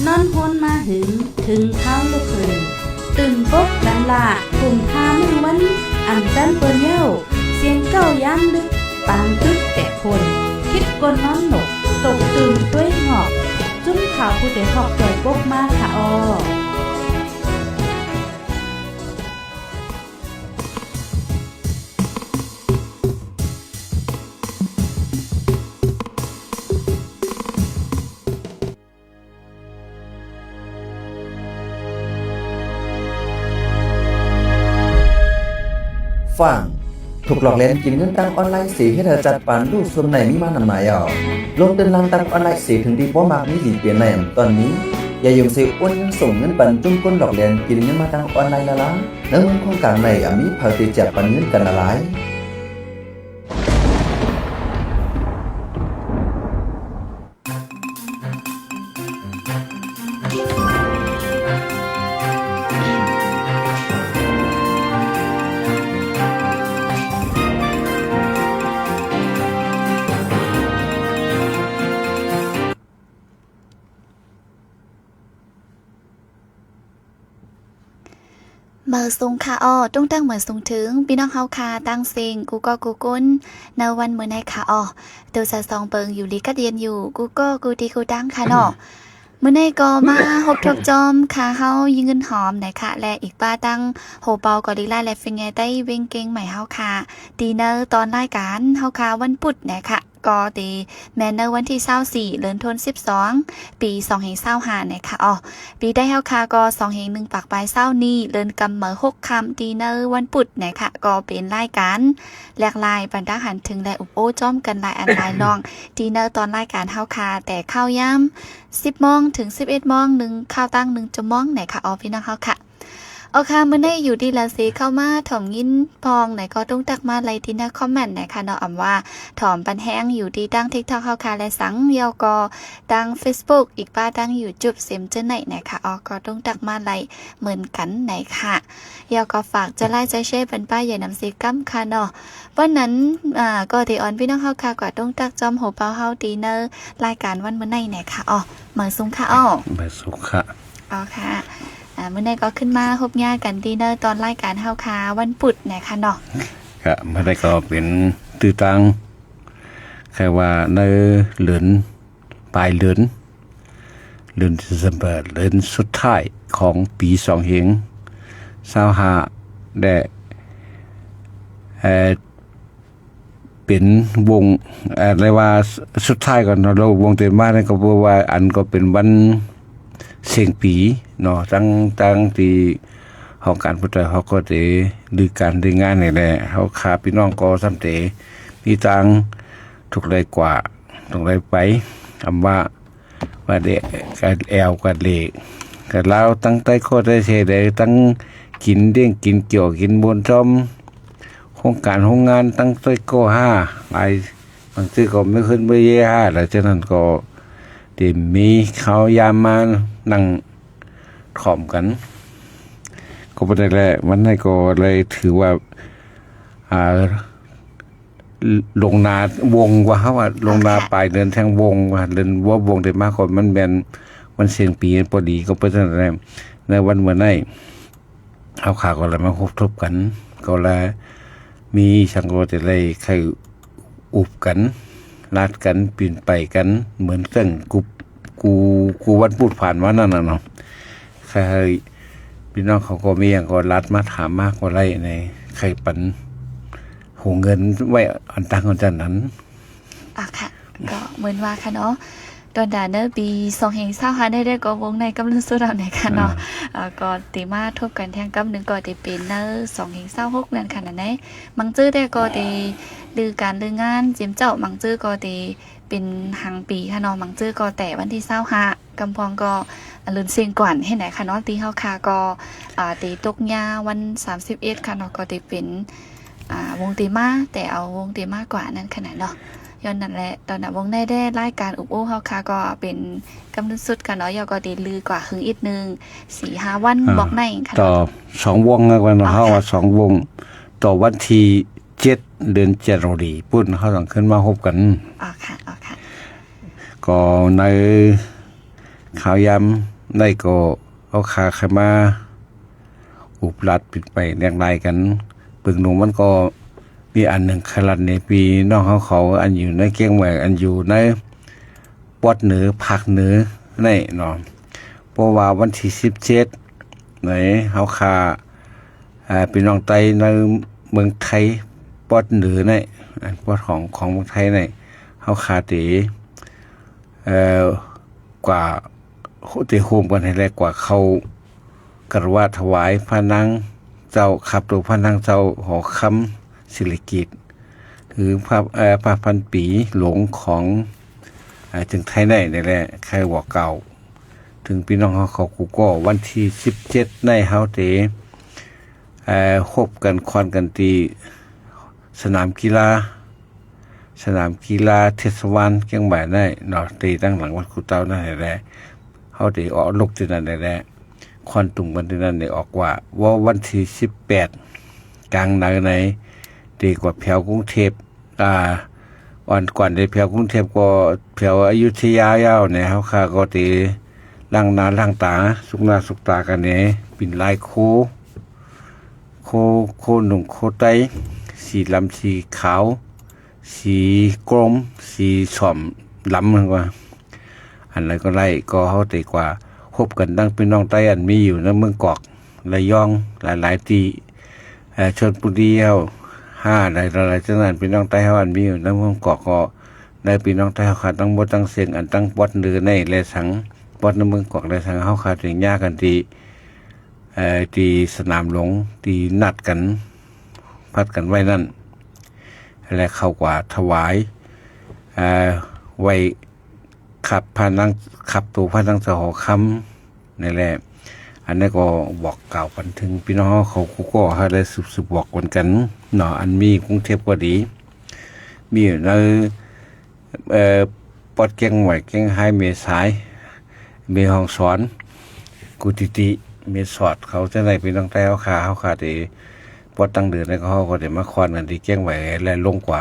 นอนพ้นมาถึงเท้าลูกคืนตื่นปกลันละกลุ่มพาไม่วันอันจันเปิ้นเย้าเสียงเก้าย้ำลึกปางตึกแต่คนคิดกนนอนหนกตกตื่นด้วยหอบจุ้มข่าวผู้เด็กหอกจอยปกมาค่ะอฟังถูกหลอกเล่นกินเงินตังออนไลน์สีให้เธอจัดปานรูปส่วนไหนมีมานำหมายลงเดินลังตังออนไลน์สีถึงดีบ่มากมีหลีเปลี่ยนในตอนนี้อย่ายุ่งเสียอ้วนยังส่งเงินปันจุ้มก้นหลอกเล่นกินเงินมาตังออนไลน์ละล้าเนื้อเงินโครงการใหม่มีภาษีจับปันเงินกันละหลายเมื่อสูงค่ะต้องตั้งเหมือนสูงถึงพี่น้องเฮาค่ะตั้งเสียงกูก็กูกุ้นในวันเมื่อในค่ะเตวซาซองเปิงอยู่ลีก็เรียนอยู่กูก็กูที่กูตั้งค่ะเนาะเมื่อในก็มาหกทบจอมค่ะเฮายิงเงินหอมไหนค่ะและอีกป้าตั้งโหเปาก็ลีไล่และฟิงไงใต้เวงเก่งใหม่เฮาค่ะตีเนอร์ตอนรายการเฮาค่ะวันพุธไหนค่ะก็ตีแมนเนอร์วันที่24เดือนธันวาคม12ปี2525นะคะปีได้เฮาค่ะก็2/1ปากปลาย20นี้เดือนกำเหมอ6ค่ำตีเนอร์วันพุธนะคะก็เป็นรายการแหลกลายบรรดาหันถึงและอุปโอจ้อมกันหลายอันหลายน้องตีเนอร์ตอนรายการเฮาค่ะแต่เข้ายาม10 โมงถึง 11 โมง1ข้าวตั้ง1 ชั่วโมงนะคะพี่น้องเฮาค่ะโอเคมื้อนี้อยู่ดีละสิเข้ามาถ่อมยินพองไหนก็ต้องตักมาไลน์ที่หน้าคอมเมนต์นะคะเนาะว่าถ่อมปันแห้งอยู่ที่ตั้ง TikTok เฮาค่ะและสังเยาก็ตั้ง Facebook อีกป้าตั้ง YouTube เซมเจอไหนนะคะก็ต้องตักมาไลน์เหมือนกันไหนค่ะเยาก็ฝากจะไลค์จะแชร์เป็นป้าอย่านำสิกัมค่ะเนาะวันนั้นก็ที่ออนพี่น้องเฮาค่ะก็ต้องตักจอมโหเปาเฮาดีเนอร์รายการวันมื้อนี้นะคะเหมือนซุงค่ะเหมือนซุงค่ะค่ะเมื่อไหร่ก็ขึ้นมาพบญากันดีเนอร์ตอนรายการเฮาคาวันพุธนะคะเนาะครับเมื่อไหร่ก็เป็นตื้อตังแค่ว่าในเดือนปลายเดือนสิงหาคมเดือนสุดท้ายของปี2525ได้เป็นวงอะไรว่าสุดท้ายก่อนเราวงเต็มบ้านนั่นก็เพราะว่าอันก็เป็นวันเสียงปีเนาะตั้งที่ห้องการพุทธเขาก็ได้ดือการได้งานนี่แหละเขาขาพี่น้องก็สำเร็จมีตังถูกได้กว่าถูกได้ไปคำว่าเด็กกับแอลกับเล็กกับเราตั้งใต้โคตรได้เฉยได้ตั้งกินเด้งกินเกี่ยวกินบนจอมโครงการโรงงานตั้งใต้โก้5หลายบางทีก็ไม่ขึ้นไปเย่5แล้วฉะนั้นก็ที่มีเขายามมานั่งขอมกันก็ประเด็นแรกมันให้ก็เลยถือว่าลงนาวงว่าเขาว่าลงนาปลายเดินแทงวงว่าเดินว่าวงได้มากกว่ามันเป็นวันเสียงปีพอดีก็เป็นอะไรในวันเมื่อไหร่เขาขาก็เลยมาคบทบกันก็เลยมีช่างก็จะเลยใครอุบกันนัดกันปีนไปกันเหมือนเรื่องกูวันพูดผ่านว่านั่นน่ะเนาะใครพี่น้องเขาก็มีอย่างก็รัดมาถามมากกว่าไรในใครปันหงเงินไว้อันตังอันจันนั้นค่ะก็เหมือนว่าค่ะเนาะตอนด่าเนอปี2025ได้ก็วงในกำลังสู้เราไหนค่ะเนาะก็ตีมาทบกันแทงกำหนึ่งก็ตีเป็นเนอ2026นั่นค่ะนั่นไหนมังจื้อได้ก็ตีลือการลืองานจิ้มเจ้ามังจื้อก็ตีเป็นหังปีค่ะเนาะมังจื้อก็แต่วันที่25กำพองก็ลืนเสียงก่อนให้ไหนค่ะเนาะตีเฮาค่ะก็ตีตกยาวัน31ค่ะเนาะก็ตีเป็นวงตีมาแต่เอาวงตีมากกว่านั้นขนาดเนาะย้อนนั่นแหละตอนนั้นวงได้รายการอุบโอเฮาค่ะก็เป็นกำลังสุดค่ะเนาะยอก็ตีลือกว่าหึงอีกนึง 4-5 วันบอกในค่ะต่อ2วงนะวันเฮาว่า2วงต่อวันที่7เดือน7ปุ่นเฮาต้องขึ้นมาพบกันค่ะก็ในข่าวยาม ในก็เอาขาขึ้นมาอุบลัดปิดไปแรงไรกันปึงหนูมันก็มีอันหนึ่งขลัดในปีน้องเขาอันอยู่ในเกียงใหม่อันอยู่ในปอดเหนือภาคเหนือในเนาะเพราะว่าวันที่17ไหนเขาขาพี่น้องไต้ในเมืองไทยปอดเหนือในปอดของเมืองไทยในเขาขาตีกว่าตีโฮมกันให้แรกกว่าเขากระว่าถวายพระนางเจ้าขับตัวพระนางเจ้าหอคำศิริกิติ์คือพระพันปีหลงของถึงไทยในนี่แหละใครว่าเก่าถึงพี่น้องเขากูก็วันที่17ในเฮาเตคบกันคอนกันตีสนามกีฬาเทศบาลเชียงใหม่ได้เนาะตีตั้งหลังวัดครูเต้านั่นแหละเฮาตีออกลูกที่นั่นแหละคอนตุงวันที่นั่นได้ออกว่าวันที่18กลางในดีกว่าแถวกรุงเทพอ่อนก่อนได้แถวกรุงเทพก็แถวอยุธยายาวเนี่ยเฮาค่ะก็ตีล้างหน้าล้างตาสุกหน้าสุกตากันเนี่ยปิ่นลายโคหนุ่มโคไตสีลำสีขาวสีกรมสีฉ่อมล้ำมันว่าอันไรก็ไล่ก็เขาตีกว่าคบกันตั้งเป็นน้องไต้อันมีอยู่ในเมืองกอกระยองหลายตีชลบุรีเฮา5หลายจังนั้นเป็นน้องไต้เฮาอันมีอยู่ในเมืองกอกก็ได้เป็นน้องไต้เฮาขาดตั้งบ่ตั้งเสียงอันตั้งปอดเนือในและสังปอดในเมืองกอกและสังเฮาขาดถึงยากันที่สนามหลวงที่นัดกันพัดกันไว้นั่นและเข้ากว่าถวายไว้ขับพานังขับตัวพานังจะหอคำนี่แหละอันนี้ก็บอกกล่าวกันถึงพี่น้องเขาก็ให้ได้สืบบอกกันเนาะอันมีกรุงเทพก็ดีมีอยู่ในปอดเกียงไหวเกียงไฮเมสายเมห้องสอนกุติเมสอดเขาจะได้พี่น้องแต่เขาขาตีปอดตั้งเดือนแล้วเขาก็เดี๋ยวมาควันกันที่เกียงไหวและลงกว่า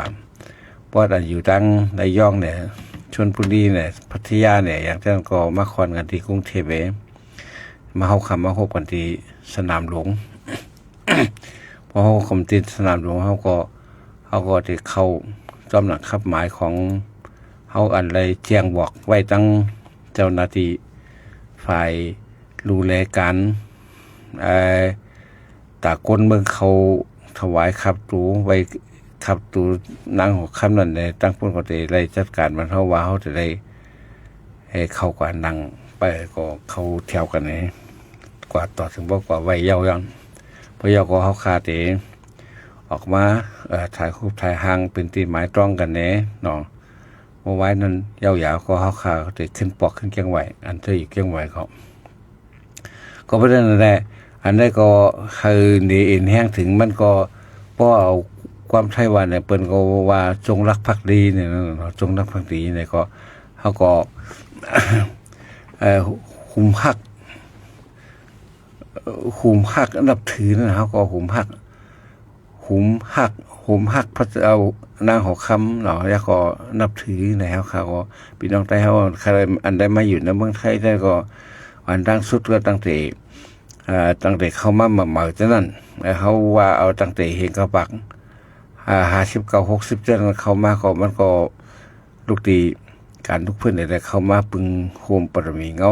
ปอดอันอยู่ตั้งในย่องเนี่ยชลบุรีเนี่ยพัทยาเนี่ยอย่างเช่นก็มาควันกันที่กรุงเทพมาเข้าคำมาพบกันที่สนามหลวง พอเขาคำติดสนามหลวงเขาก็ที่เข้าจอมหนักขับหมายของเขาอันไรแจ้งบอกไว้ตั้งเจ้าหน้าที่ฝ่ายดูแลการตากลเมืองเขาถวายขับตูไว้ขับตูนางหัวค่ำนั่นเลยตั้งพ้นก็จะได้จัดการมันเท่าว่าเขาจะได้เข้ากว่านั่งไปก็เขาแถวกันเนี่ยกว่าต่อถึงบอกว่าไว้เย้ายังพอเย้าก็เขาคาเตออกมาถ่ายรูปถ่ายหางเป็นตีหมายตรองกันเนี่ยเนาะเมื่อวานนั้นเย้ายาวก็เขาคาเตขึ้นปอกขึ้นเกียงไหวอันเธออยู่เกียงไหวก็ประเด็นนั่นแหละอันนี้ก็คือหนีเอ็นแห้งถึงมันก็เพราะเอาความไทยวันเนี่ยเปิ้นก็ว่าจงรักภักดีเนี่ยจงรักภักดีเนี่ยก็เขาก็ หุมหักอันดับถือนะเขาก็หุมหักพระเอานางหอคำเนาะแล้วก็นับถือแล้วเขาก็พี่น้องไต้เขาใครอันได้มาอยู่ในเมืองไทยได้ก็อันตั้งสุดก็ตั้งแต่เข้ามาเหมาจากนั้นเขาว่าเอาตั้งแต่เห็นกระปัก59-60เจ้าเข้ามาก็มันก็ลูกตีการทุกเพื่อนอะไรเข้ามาปึงโฮมปรมีเงา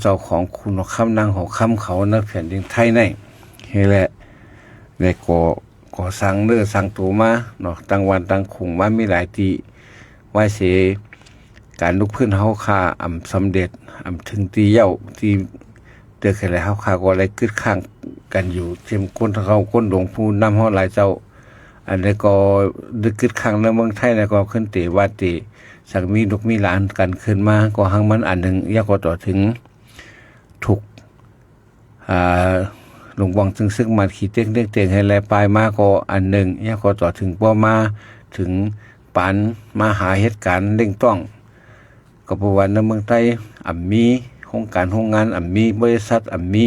เจ้าของคุณคำนางของคำเขานักแผ่นดินไทยในนี่แหละในก็สั่งเนื้อสั่งตัวมาเนาะตั้งวันตั้งคงมามีหลายทีไหว้เสการลุกเพื่อนเฮาคาอำสำเร็จอำถึงตีเย้าที่เดือดแค่ไหนเฮาคาก็อะไรกึดข้างกันอยู่เทียมก้นเขาก้นหลวงผู้นำเฮาหลายเจ้าอันนี้ก็ดึกกึดข้างในเมืองไทยแล้วก็ขึ้นเตว่าเตสักมีลูกมีหลานกันขึ้นมาก็หังมันอันหนึ่งยากก็ต่อถึงถูกหลวงวังซึ่งมาขี่เต้งให้แลปลายมาก็อันหนึ่งยากก็ต่อถึงป้อมาถึงปานมาหาเหตุการณ์เร่งต้องก็ประวัติในเมืองไทยมีโครงการโรงงานมีบริษัทมี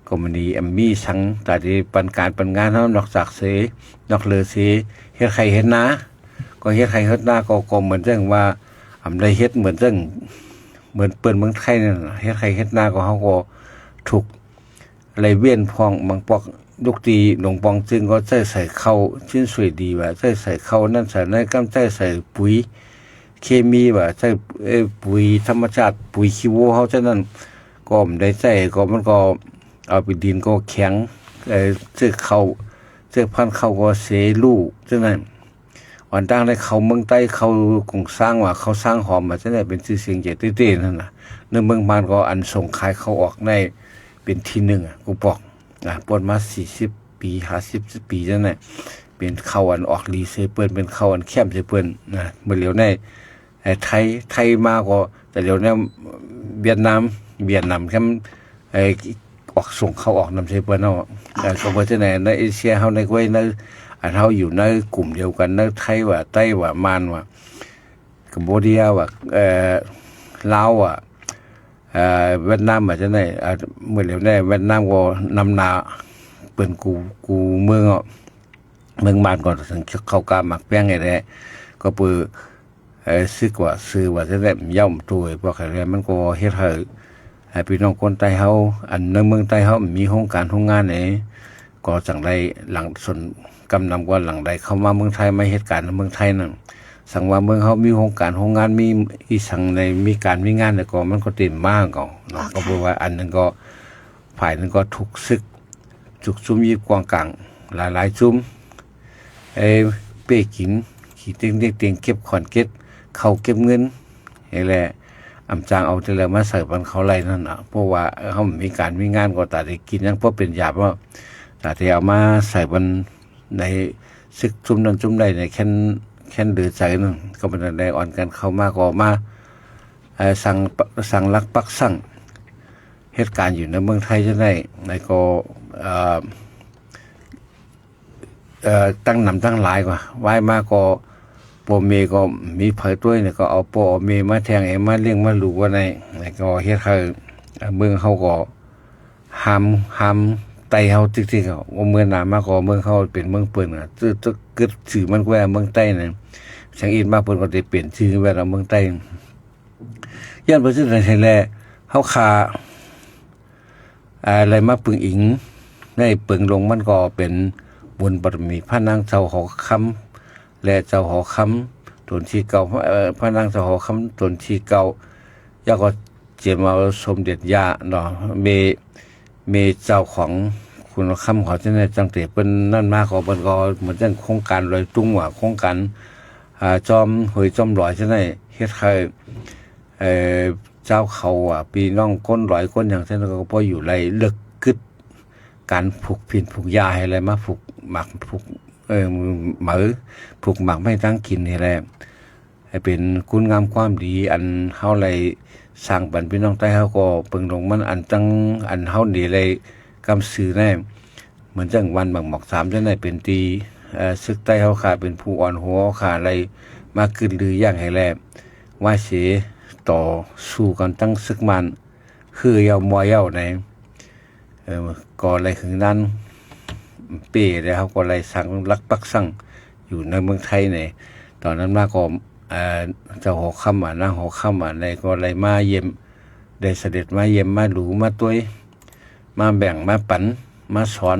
ก็มันดีมีสังแต่ที่ปันงานเฮานอกจากเสนอกเลือเสเฮ็ดใครเฮ็ดนาก็เฮ็ดใครเฮ็ดนาก็เหมือนจังว่าได้เฮ็ดเหมือนจัง เหมือนเปิ้นเมืองไทยนั่นน่ะเฮ็ดไข่เฮ็ดนาก็เฮาก็ถูกอะไรเวียนพองบางปอกยุกตีหลวงปองจึงก็ใส่เข้าชิ้นสวยดีว่าใส่เข้านั่นใส่ในกำใส่ปุ๋ยเคมีว่าใส่ปุ๋ยธรรมชาติปุ๋ยคีโวเฮาฉะนั้นก็ไม่ได้ใส่ก็มันก็เอาไปดินก็แข็งซื้อเข้าซื้อพันธุ์เข้าก็เสลูกฉะนั้นวันตั้งได้เขาเมืองใต้เขาคงสร้างว่าเขาสร้างหอมมาฉะนั้นเป็นชื่อเสียงใหญ่เต้ๆนั่นน่ะในเมืองบ้านก็อันส่งขายเขาออกในเป็นที่หนึ่งกูบอกปนมา40 ปี50 ปีจังได๋เป็นเข้าอันออกรีเซเปิ้นเป็นเข้าอันแคมเซเปิ้นเมื่อเหลียวในไทยมาก็แต่เหลียวในเวียดนามแคมออกส่งเข้าออกนำเซเปิ้นเนาะก็บ่จังได๋ในเอเชียเฮาในไว้ในอันเฮาอยู่ในกลุ่มเดียวกันในไทยว่าไต้ว่ามานว่ากัมพูชาว่าลาวว่าเวียดนามว่าจังได๋เมื่อเหลียวในเวียดนามก็นำนาเปิ้นกูเมืองบ้านก่อนถึงเข้ากาหมักแป้งไงแหละก็เปิซื้อกว่าซื้อว่าจังได๋ย่อมตัวเพราะอะไรมันก็เฮ็ดให้พี่น้องคนใต้เฮาอันในเมืองใต้เฮามีโรงงานไหนก็จังได๋หลังส่วนกำนำกว่าหลังใดเข้ามาเมืองไทยมาเหตุการณ์ในเมืองไทยนั่นสังว่าเมืองเฮามีโรงงานมีอีสังในมีการมีงานแล้วก็มันก็เต็มมากก็เนาะก็เพราะว่าอันนึงก็ฝ่ายนึงก็ถูกซึกจุกซุ่มยิบกวางกลางหลายๆซุ่มเป้กินขี้เต็งเก็บขอนเก็บเข้าเก็บเงินนี่แหละอำจางเอาแต่ละมาใส่บันเขาไรนั่นน่ะเพราะว่าเฮามีการมีงานก็ตัดได้กินยังเพราะเป็นยาว่าแต่ที่เอามาใส่บันในซึกซุ่มนั้นซุ่มใดในแค่นเดือดใจนั่นก็เป็นได้อ่อนกันเข้ามาก็มาสั่งลักปักสั่งเหตุการณ์อยู่ในเมืองไทยจะได้ในก็ตั้งนำตั้งหลายกว่าไว้มาก็ปอเมก็มีเผยตัวเนี่ยก็เอาปอเมมาแทงมาเลี้ยงมาลูกว่าในก็เฮ็ดให้เมืองเขาก็ห้ามไตเฮาติ๊กๆว่าเมืองหน้ามาก็เมืองเขาเป็นเมืองเปิ้นจะเกิดชื่อมันก็เมืองใต้น่ะสังอินมาเปิ้นก็ได้เปลี่ยนชื่อว่าเมืองใต้ย่านบ่ซื่อในแลเฮาขาอะไรมาปึงอิงในปึงลงมันก็เป็นบุญบารมีพระนางเจ้าหอคำและเจ้าหอคำตนที่เก่าพระนางเจ้าหอคำตนที่เก่าย่าก็เจียมเอาสมเด็จย่าเนาะเมเจ้าของคุณคำเขาจะได้จังเตเป็นนั่นมากกว่ามันก็เหมือนเรื่องโครงการลอยตุ้งว่าโครงการจอมหอยจอมลอยจะได้เฮ็ดให้เจ้าเขาปีน้องก้นลอยก้นอย่างเช่นก็พออยู่ไรเลิกกึดการผูกผินผูกยาให้อะไรมาผูกหมักผูกหมือผูกหมักไม่ตั้งกินนี่แหละให้เป็นคุณงามความดีอันเฮาไรสร้างปันพี่น้องใต้เฮาก็เปิงลงมันอันตั้งอันเฮาดีเลยกำสื่อแน่เหมือนจังวันบักหมอก3จังได๋เป็นตีศึกใต้เฮาขาเป็นผู้อ่อนหัวขาอะไรมาขึ้นหรืออย่างให้แลว่าเสต่อสู้กันตั้งศึกมันคือยาวมอยาวในก็อะไรถึงนั้นเป้แล้วเขาก็อะไรสั่งลักปักสั่งอยู่ในเมืองไทยเนี่ยตอนนั้นมาก็เจ้าหอค่ำนางหอค่ำในก็อะไรมาเยี่ยมได้เสด็จมาเยี่ยมมาหลูมาต้วยมาแบ่งมาปันมาสอน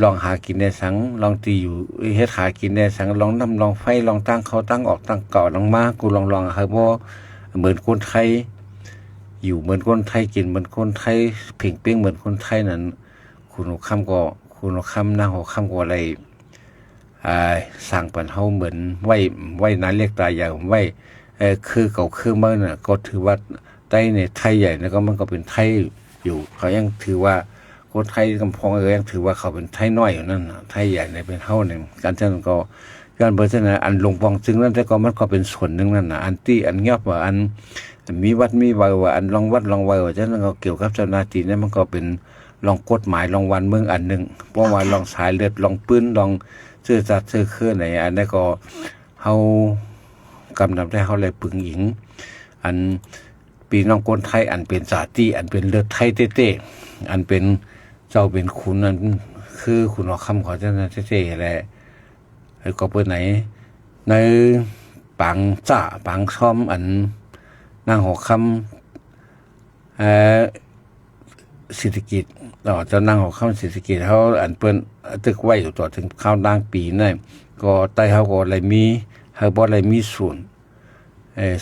ลองหากินในสังลองตีอยู่เฮ็ดหากินในสังลองนำลองไฟลองตั้งเขาตั้งออกตั้งเก่าลองมากูลองครับเพราะเหมือนคนไทยอยู่เหมือนคนไทยกินเหมือนคนไทยเพ่งเป้งเหมือนคนไทยนั้นคุณคำก็คุณคำนางหอคำก็อะไรสั่งปันเฮาเหมือนไว้นั้นเรียกตายอย่างไว้คือเก่าคือเมื่อน่ะก็ถือว่าใต้ในไทยใหญ่แล้วก็มันก็เป็นไทยอยู่เขายังถือว่าคนไทยกำพองยังถือว่าเขาเป็นไทยน้อยอยู่นั่นไทยใหญ่ในเป็นเฮาเนี่ยการเช่นก็การเบอร์เช่นอันลงปองจึงนั่นแต่ก็มันก็เป็นส่วนหนึ่งนั่นน่ะอันตี้อันเงียบว่าอันมีวัดมีไว้ว่าอันลองวัดลองไว้ว่าฉะนั้นก็เกี่ยวกับเจ้าหน้าที่เนี่ยมันก็เป็นลองกฎหมายลองวันเมืองอันหนึ่งเพราะว่าลองสายเลือดลองปืนลองเสื้อจัดเสื้อเครื่องไหนอันนี้ก็เฮากำนำได้เฮาเลยปึงหญิงอันปีน้องคนไทยอันเป็นสาติอันเป็นเลือดไทยเต้ๆอันเป็นเจ้าเป็นคุณนั้นคือคุณเอาคำขอเจ้านั้นเต้ๆแหละก็เปิ้นไหนในปังจ้าปังซ้อมอัน นางหอกคำเศรษฐกิจเจ้านางหอกคำเศรษฐกิจเขาอันเปิ้นตึกไว้อยู่ต่อถึงข้าวนางปีนั่นก็ใต้เขาก็อะไรมีเฮาบ่อะไรมีส่วน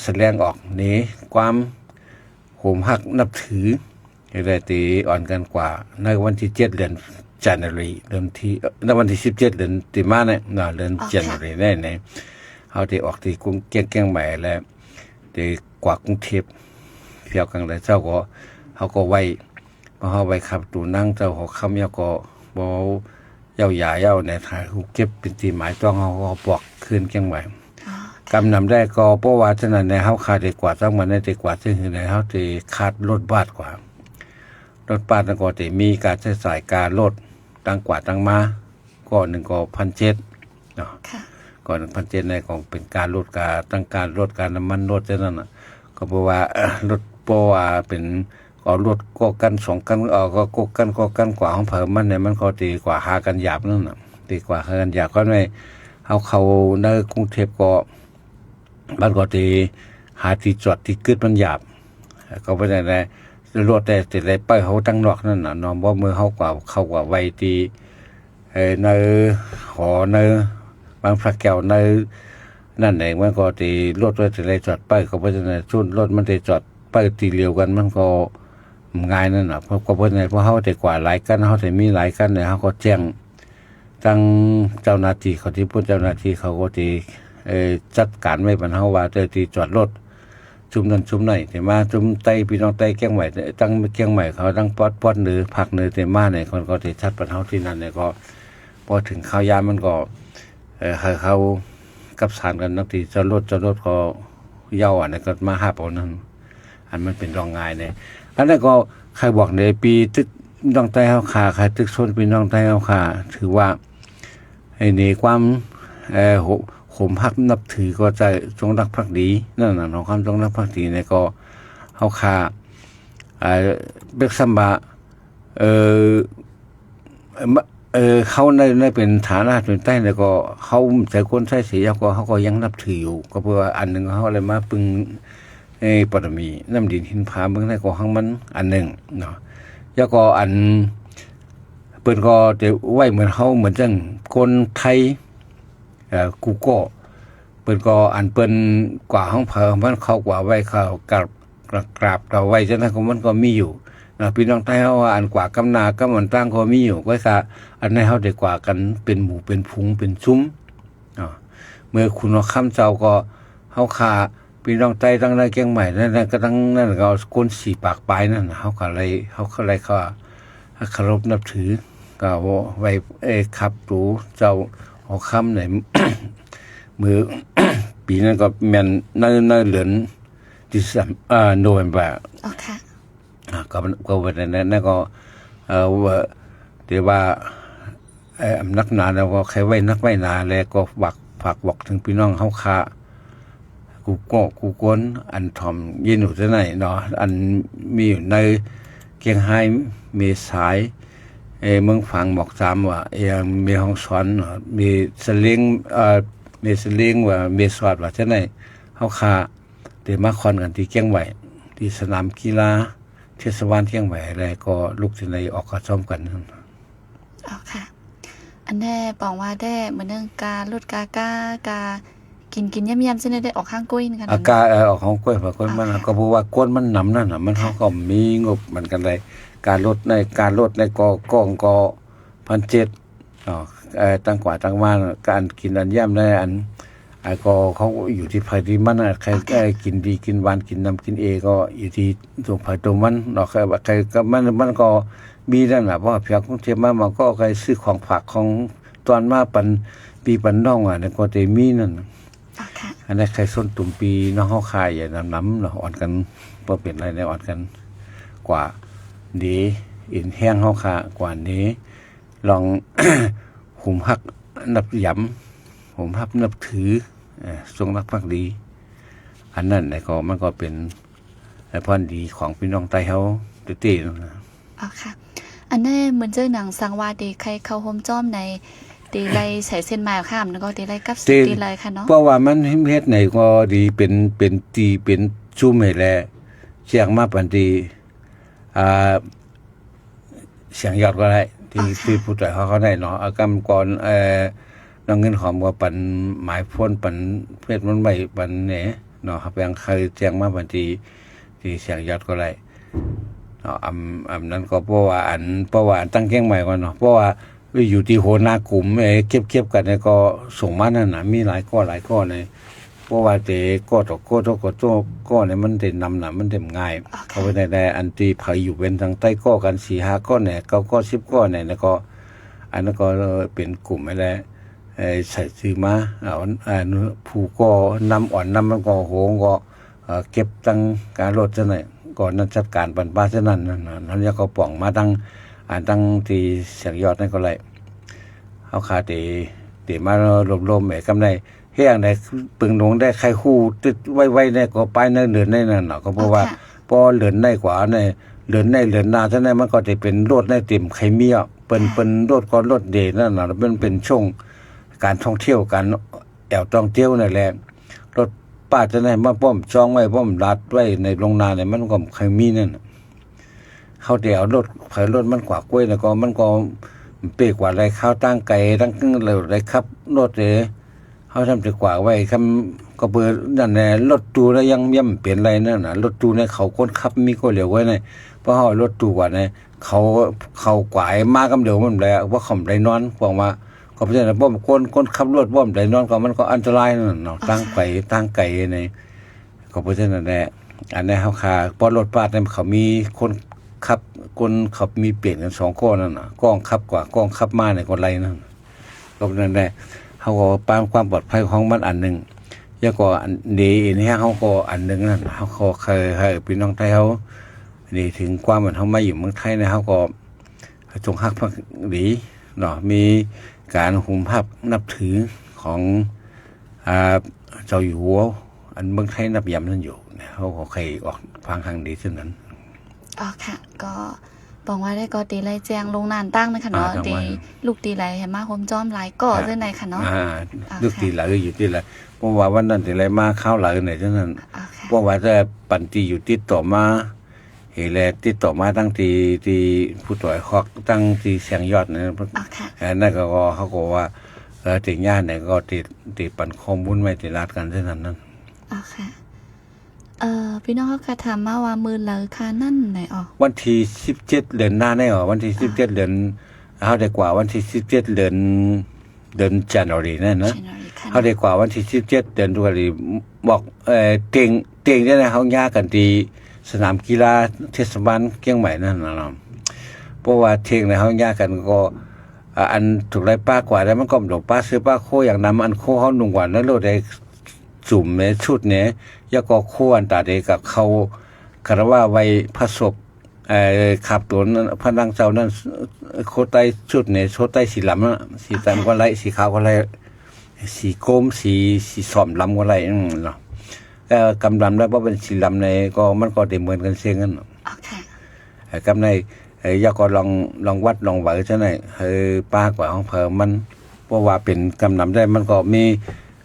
แสดงออกนี้ความโหมหักนับถือได้ตีอ่อนกันกว่าในวันที่7เดือนJanuary เริ่มที่ในวันที่17เดือนติมาเนี่ยเดือน January ได้เนี่ยเฮาได้ออกที่กรุงเกียงใหม่แล้วได้กว่ากรุงเทพเที่ยวกันแล้วเจ้าก็เฮาก็ไว้พอเฮาไว้ขับตูนั่งเจ้าหอกคำยาก็บ่เย้าหยาเย้าในถ่ายรูปเก็บเป็นที่หมายต้องเฮาก็บอกคืนเกียงใหม่กำนำได้ก็เพราะว่าฉะนั้นในเฮาขาดได้กว่าจังมันได้กว่าซึ่งในเฮาสิขาดรถบาทกว่ารถบาทก็สิมีการใช้จ่ายการลดตั้งกว่าตั้งมาก็1ก็1,700เนาะก่อน1,700ในของเป็นการลดการตั้งการลดการน้ำมันลดจังนั้นน่ะก็เพราะว่ารถเพราะว่าเป็นก็รถก็กัน2กันก็กันกว่าของเพิ่มมันเนี่ยมันก็ดีกว่าหากันหยาบนั่นน่ะดีกว่าหากันหยาบก็ไม่เข้าในกรุงเทพก็มันก็ดีหาที่จอดที่กึดมันหยาบก็บ่ได้รถแต่ติดได้ไปเฮาตั้งนอกนั่นน่ะนอบ่มือเฮากว่าเข้ากว่าไว้ที่ในหอในบางพระแก้วในนั่นเองมันก็ที่รถไว้ติดได้จอดไปก็บ่ได้ชุนรถมันได้จอดไปตีเร็วกันมันก็ง่ายนั่นน่ะเพราะก็บ่ได้เพราะเฮาได้กว่าหลายกันเฮาได้มีหลายกันเนี่ยเฮาก็แจ้งตั้งเจ้าหน้าที่เขาที่พูดเจ้าหน้าที่เขาก็ที่จัดการไว้บรรเฮาว่าที่จอดรถชุมนั้นชุมไหนแต่มาชุมใต้พี่น้องใต้เกียงใหม่ตั้งเกียงใหม่เขาตั้งปอดเหนือภาคเหนือแต่มาเนี่ยคนก็ที่ชัดบรรเฮาที่นั่นเนี่ยก็พอถึงข้าวยามมันก็เขากับสารกันนักที่จอดรถก็เย้าอันนั้นก็มาหาเอานั้นอันมันเป็นรองงายเนี่ยอันนั้นก็ใครบอกในปีตึกน้องใต้เฮาขาใครตึกชนพี่น้องใต้เฮาขาถือว่าไอ้นี่ความโหมฮักนับถือก็จะจงรักภักดีนั่นน่ะน้องคำจงรักภักดีเนี่ยก็เฮาขาเบิกซัมบะเขาในเป็นฐานะเป็นใต้แล้วก็เขาแต่คนใช้เสียก็เขาก็ยังนับถืออยู่ก็เพราะว่าอันนึงเขาอะไรมาปึงปรมีน้ำดินหินผาเมืองได้ก็ข้างมันอันนึงเนาะแล้วก็อันเปิ้นก็จะไว้เหมือนเขาเหมือนจังคนไทยกูก็เปิ้นก็อันเปิ้นกว่าห้องเผอมันเข้ากว่าไว้เขากราบเราไว้จังนั้นมันก็มีอยู่นะพี่น้องไทยเฮาว่าอันกว่ากำนากำมันตั้งก็มีอยู่ไว้ค่ะอันนั้นเฮาได้กว่ากันเป็นหมู่เป็นพุงเป็นซุ้มเมื่อคุณว่าคำเจ้าก็เฮาค่าพี่น้องไต้ตั้งในเกียงใหม่นั่นก็ตั้งนั่นก็คน4ปากปลายนั่นเฮาก็เลยเขาเคารพนับถือก็ไว้ขับตูเจ้าหอค่ำไหน มือ ปีนั้นก็แม่นในเหลือนที่โนเวมเบอร์ค่ะก็วันนั้นก็เดี๋ยวว่านักหนาแล้วก็ใครไว้นักไว้นาแล้วก็ฝากบอกถึงพี่น้องเฮาค่ากูก้นอันทอมยินอยู่ที่ไหนเนาะอันมีอยู่ในเกียงไฮ้มีสายเมืองฝังบอกจำว่ามีห้องสอนมีสลิงว่ามีสอดว่าที่ไหนเฮาค่าเดี๋ยวมาคอนกันที่เกียงใหม่ที่สนามกีฬาเทศบาลเกียงใหม่อะไรก็ลูกที่ไหนออกก็ซ้อมกันค่ะอันแน่บอกว่าได้เหมือนเรื่องการลดกากินย่ำๆซึ่งได้ออกข้างกุ้ยกันอากาออกของกล้วยเพราะก้นมันก็เพราะว่าก้นมันหนำนั่นน่ะมันเขาก็มีงบเหมือนกันเลยการลดในก้องก็1,700ตั้งกว่าตั้งมาการกินอันย่ำได้อันก็เขาอยู่ที่ไผที่มันใครกินดีกินหวานกินน้ำกินก็อยู่ที่ตัวไผตัวมันเนาะใครก็มันก็มีนั่นแหละเพราะเพียงของเทียมมาก็ใครซื้อของฝากของตอนมาปันปีปันน้องเนี่ยก็จะมีนั่นอันนี้ใครส้นตุ่มปีน้องเขาขายอย่าน้ำเนาะอ่อนกันพอเปลี่ยนอะไรเนี่ยอ่อนกันกว่าดีอินแห้งเขาขากว่านี้ลอง หุมหักนับย้ำหุมหักนับถือทรงรักภักดีอันนั้นก็มันก็เป็นพรดีของพี่น้องไต้เฮาตีนะค่ะอันนี้เหมือนเจ้าหนังสังวาดีใครเข้าโฮมจ้อมในตีไรใส่เส้นหมายข้ามแล้วก็ตีไรกับตีไรค่ะเนาะเพราะว่ามันเฮ็ดไหนก็ดีเป็น จุ่มให้แลเสียงมาปันทีเสียงยอดก็ได้ที่ผู้ต่อยเขาได้เนาะกำก่อนน้องเงินหอมว่าปันหมายพ้นปันเพชรมันใบปันเนี่ยเนาะครับยังเคยเสียงมาปันทีที่เสียงยอดก็ได้เนาะนั้นก็เพราะว่าตั้งแก้งใหม่ก่อนเนาะเพราะว่าอยู่ที่โหนากลุ่มเก็บกันเนี่ยก็ส่งมานั่นน่ะมีหลายก้อนเลยเพราะว่าแต่ก็ตกก็เนี่ยมันเด่นนำน่ะมันเด่นง่ายเขาไปในอันที่เผยอยู่เป็นทางใต้ก็กัน4-5ก้อนเนี่ย9ก้อน10ก้อนเนี่ยแล้วก็อันนั้นก็เป็นกลุ่มอะไรใส่ซื้อมาผู้ก็นำอ่อนนำมันก็โหก็เก็บตั้งการลดซะหน่อยก่อนนั้นจัดการปันป้าซะนั่นนั่นแล้วก็ป่องมาตั้งที่เสียงยอดนั่นก็เลยเอาคาเตมารวมๆกำไรเฮียงได้ปึงหลงได้ใครคู่ติดไว้เนี่ยก็ไปในเดือนในนั่นเนาะก็เพราะว่าพอเดือนในกว่าในเดือนนาซะนั้นมันก็จะเป็นรถในเต็มไข่เมียเป็นรถก็รถเดนั่นน่ะมันเป็นช่วงการท่องเที่ยวการแอวท่องเที่ยวนั่นแหละรถป้าจะได้มาป้อมจองไว้ป้อมรัดไว้ในโรงนาเนี่ยมันก็ไข่มีนั่นเขาเดี๋ยวรถมันกว่ากล้วยแล้วก็มันก็เปกว่าอะไรข้าวตั้งไก่ตั้งเลยอะไรครับรถเลยเขาทำดีกว่าไว้คำก็เบอร์นั่นแหละรถตู้แล้วยังย่ำเปลี่ยนอะไรนั่นน่ะรถตู้เนี่ยเขาคนขับมีก็เหลียวไว้เนี่ยเพราะเขารถตู้กว่าเนี่ยเขากว่ามากับเดี๋ยวมันแล้วว่าเขาได้นอนบอกว่าก็เพราะฉะนั้นป้อมคนขับรถป้อมได้นอนก็มันก็อันตรายนั่นเนาะตั้งไก่ในก็เพราะฉะนั้นแหละอันนี้เขาขาพอรถป้าเนี่ยเขามีคนขับมีเปลี่ยนกัน2ก้อนนั่นน่ะก้องขับกว่าก้องขับมาเนี่ยก็ไรนั่นก็เพราะฉะนั้นแหละเขาก็ปามความปลอดภัยของมันอันหนึ่งแล้วก็อันนี้เนี่ยเขาก็อันหนึ่งนั่นเขาก็เคยพี่น้องไทยเขานี่ถึงความเหมือนเขามาอยู่เมืองไทยเนี่ยเขาก็จงฮักภักดีเนาะมีการหุ่มภาพนับถือของเจ้าอยู่หัวอันเมืองไทยนับยำนั่นอยู่เนี่ยเขาก็เคยออกฟังทางดีเช่นนั้นอ๋อค่ะก็บอกว่าได้ก็ตีไรแจงลงนานตั้งนะคะเนาะตีลูกตีไรเห็นมาโฮมจ้อมหลายก่อเส้นไหนค่ะเนาะลูกตีไรอยู่ที่ไรเพราะว่าวันนั้นตีไรมาข้าวไหลไหนเช่นนั้นเพราะว่าจะปันตีอยู่ติดต่อมาเฮแลติดต่อมาตั้งที่ผู้ต่อยคอกตั้งที่เสียงยอดเนี่ยนั่นก็เขาก็ว่าติดญาติเนี่ยก็ติดปันข้อมูลไม่ติดรัดกันเช่นนั้นนั่นอ๋อค่ะพี่น้องเขาคาถามมาว่ามือเลยค่ะนั่นไหนอ๋อวันที่17เดือนหน้าได้อ๋อวันที่17เดือนเขาได้กว่าวันที่17เดือนจันทร์นั่นนะเขาได้กว่าวันที่17เดือนตุลาคมบอกเตียงเนี่ยนะเขาย่ากันที่สนามกีฬาเทศบาลเชียงใหม่นั่นนะเพราะว่าเตียงเนี่ยเขาย่ากันก็อันถูกไรป้ากว่าแล้วมันก็หลงป้าซื้อป้าโคอย่างนั้นอันโคเขาหนุ่มกว่าแล้วเราได้จุ่มเนี่ยชุดเนี่ยยาก็คู่อันตาเดกับเขาคารว่าไว้ผสมขับตัวนั้นพนังเจ้านั้นโคไตชุดเนี่ยโคไตสีลำสีดำก็ไรสีขาวก็ไรสีโก้มสีสอมลำก็ไรเนาะก็กำลำแล้วเพราะเป็นสีลำในก็มันก็เต็มเหมือนกันเสียงกันกำในยาก็ลองวัดลองไหวใช่ไหมป้ากว่าของเพิ่มมันเพราะว่าเป็นกำลำได้มันก็มี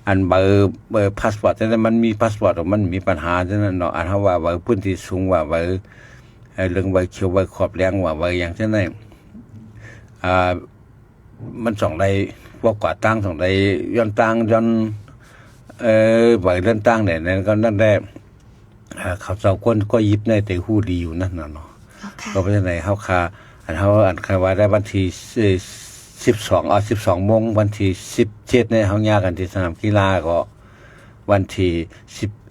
อันเบอร์พาสปอร์ตแต่มันมีพาสปอร์ตมันมีปัญหาฉะนั้นเนาะอันเขาว่าเบอร์พื้นที่สูงว่าเบอร์เรื่องเบอร์เขียวเบอร์ขอบแรงว่าเบอร์อย่างเช่นนั้นมันส่งได้พวกกว่าตั้งส่งได้ย้อนตั้งย้อนเบอร์เลื่อนตั้งเนี่ยนั่นก็นั่นได้เขาเจ้าคนก็ยิบในแต่หูดีอยู่นั่นเนาะก็เพราะฉะนั้นเขาคาอันเขาว่าได้วันที่12 โมงวันที่17เนี่ยเขาย่ากันที่สนามกีฬาก็วันที่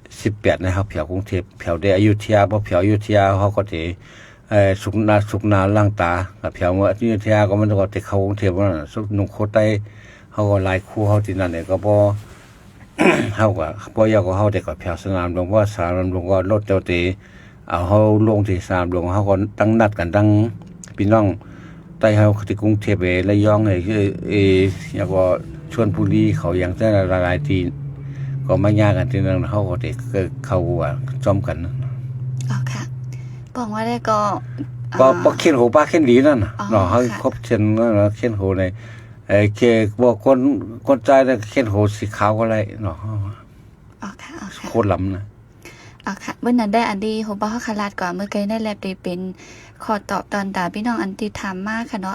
18นะครับแถวกรุงเทพแถวอยุธยาเพราะแถวอยุธยาเขาก็จะสุกนาล่างตากับแถวอยุธยาก็มันก็จะเข้ากรุงเทพว่าสุกนุ่งโคตรเขาก็ลายคู่เขาที่นั่นเนี่ยก็พอเขาก็พอยาก็เขาแต่ก็แถวสนามหลวงว่าสนามหลวงก็รถเจ้าตีเอาเขาลงที่สนามหลวงเขาก็ตั้งนัดกันตั้งพี่น้องใต้เขาที่กรุงเทพระยองเนี่ยคือแล้วก็ชวนบุรีเขาอย่างเช่นหลายทีก็มาย่ากันที่นั่นเขาก็เด็กเขาว่าจอมกันอ๋อค่ะบอกว่าได้ก็เขียนโหป้าเขียนดีนั่นน่ะเนาะเขาครบเขียนเขียนโหในเคบอกคนใจเนี่ยเขียนโหสีขาวก็ไรเนาะอ๋อค่ะโคตรล้ำนะ อ่ะค่ะวันนั้นได้อันดีโหบ่คาลาดก่อนเมื่อกี้ได้แลบได้เป็นขอตอบตอนตาพี่น้องอันที่ถามมาค่ะเนาะ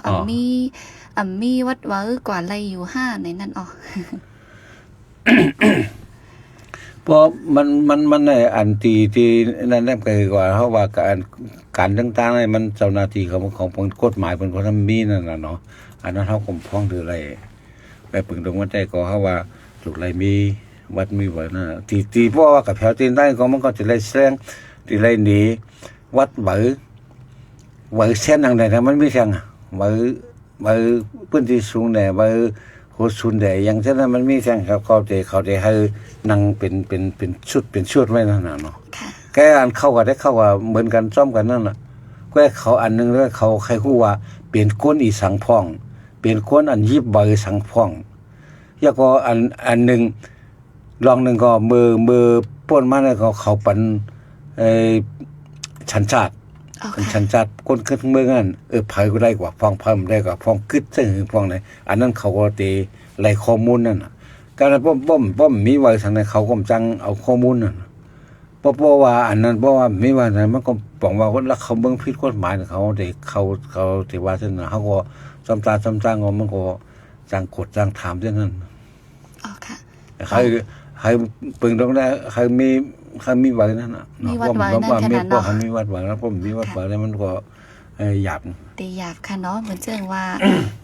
มีวัดว่าอกว่าไรอยู่5ในนั้นอ๋อ เพราะมันในอันที่นั่นแหละก็คือว่าเฮาว่าการต่างๆนี่มันเจ้าหน้าที่ของกฎหมายเพิ่นก็ทำมีนั่นน่ะเนาะอันนั้นเฮาก็ฟ้องถืออะไรไปปึงตรงว่าใจก็เฮาว่าลูกไรมีวัดมีไว้นะที่เพราะว่ากับแถวตีนใต้ก็มันก็จะได้แซงที่ไรหนีวัดไว้เส้นทางใดนะมันมีแซงไว้พื้นที่สูงแน่ไว้โหดสูงแน่อย่างเช่นนั้นมันมีแซงครับเขาจะให้นั่งเป็นชุดไว้นั่นน่ะเนาะ ค่ะ แกอันเข้าก็ได้เข้าว่าเหมือนกันซ่อมกันนั่นน่ะก็เขาอันนึงแล้วเขาใครฮู้ว่าเปลี่ยนก้นอีสังพ่องเปลี่ยนก้นอันยิบใบสังพ่องแล้วก็อันนึงลองนึงก็มือป้นมาแล้วก็เขาปันชันชาติ อ๋อ เป็น ค่ะ ชันชาติก้นขึ้นเมืองนั้นไผก็ได้กว่าฟังเพิ่มได้กว่าฟังกึดซึ่งฟังไหนอันนั้นเขาก็ตีไล่ข้อมูลนั่นน่ะการป้อมมีไว้ทางไหนเขาก็จังเอาข้อมูลนั่นเพราะว่าอันนั้นเพราะว่าไม่ว่านั้นมันก็บอกว่าแล้วเขาเบิ่งผิดกฎหมายเขาได้เขาที่ว่าซั่นน่ะเขาก็จำตามันก็จังกดจังถามจังนั้น อ๋อค่ะ ใครปึงตรงนั้นใครมีไว้นั่นน่ะ มีวัดไว้นั่นขนาดเนาะ มีวัดไว้แล้วผมมีวัดไว้แล้วมันก็หยาบ ตีหยาบค่ะเนาะเหมือนเจิงว่า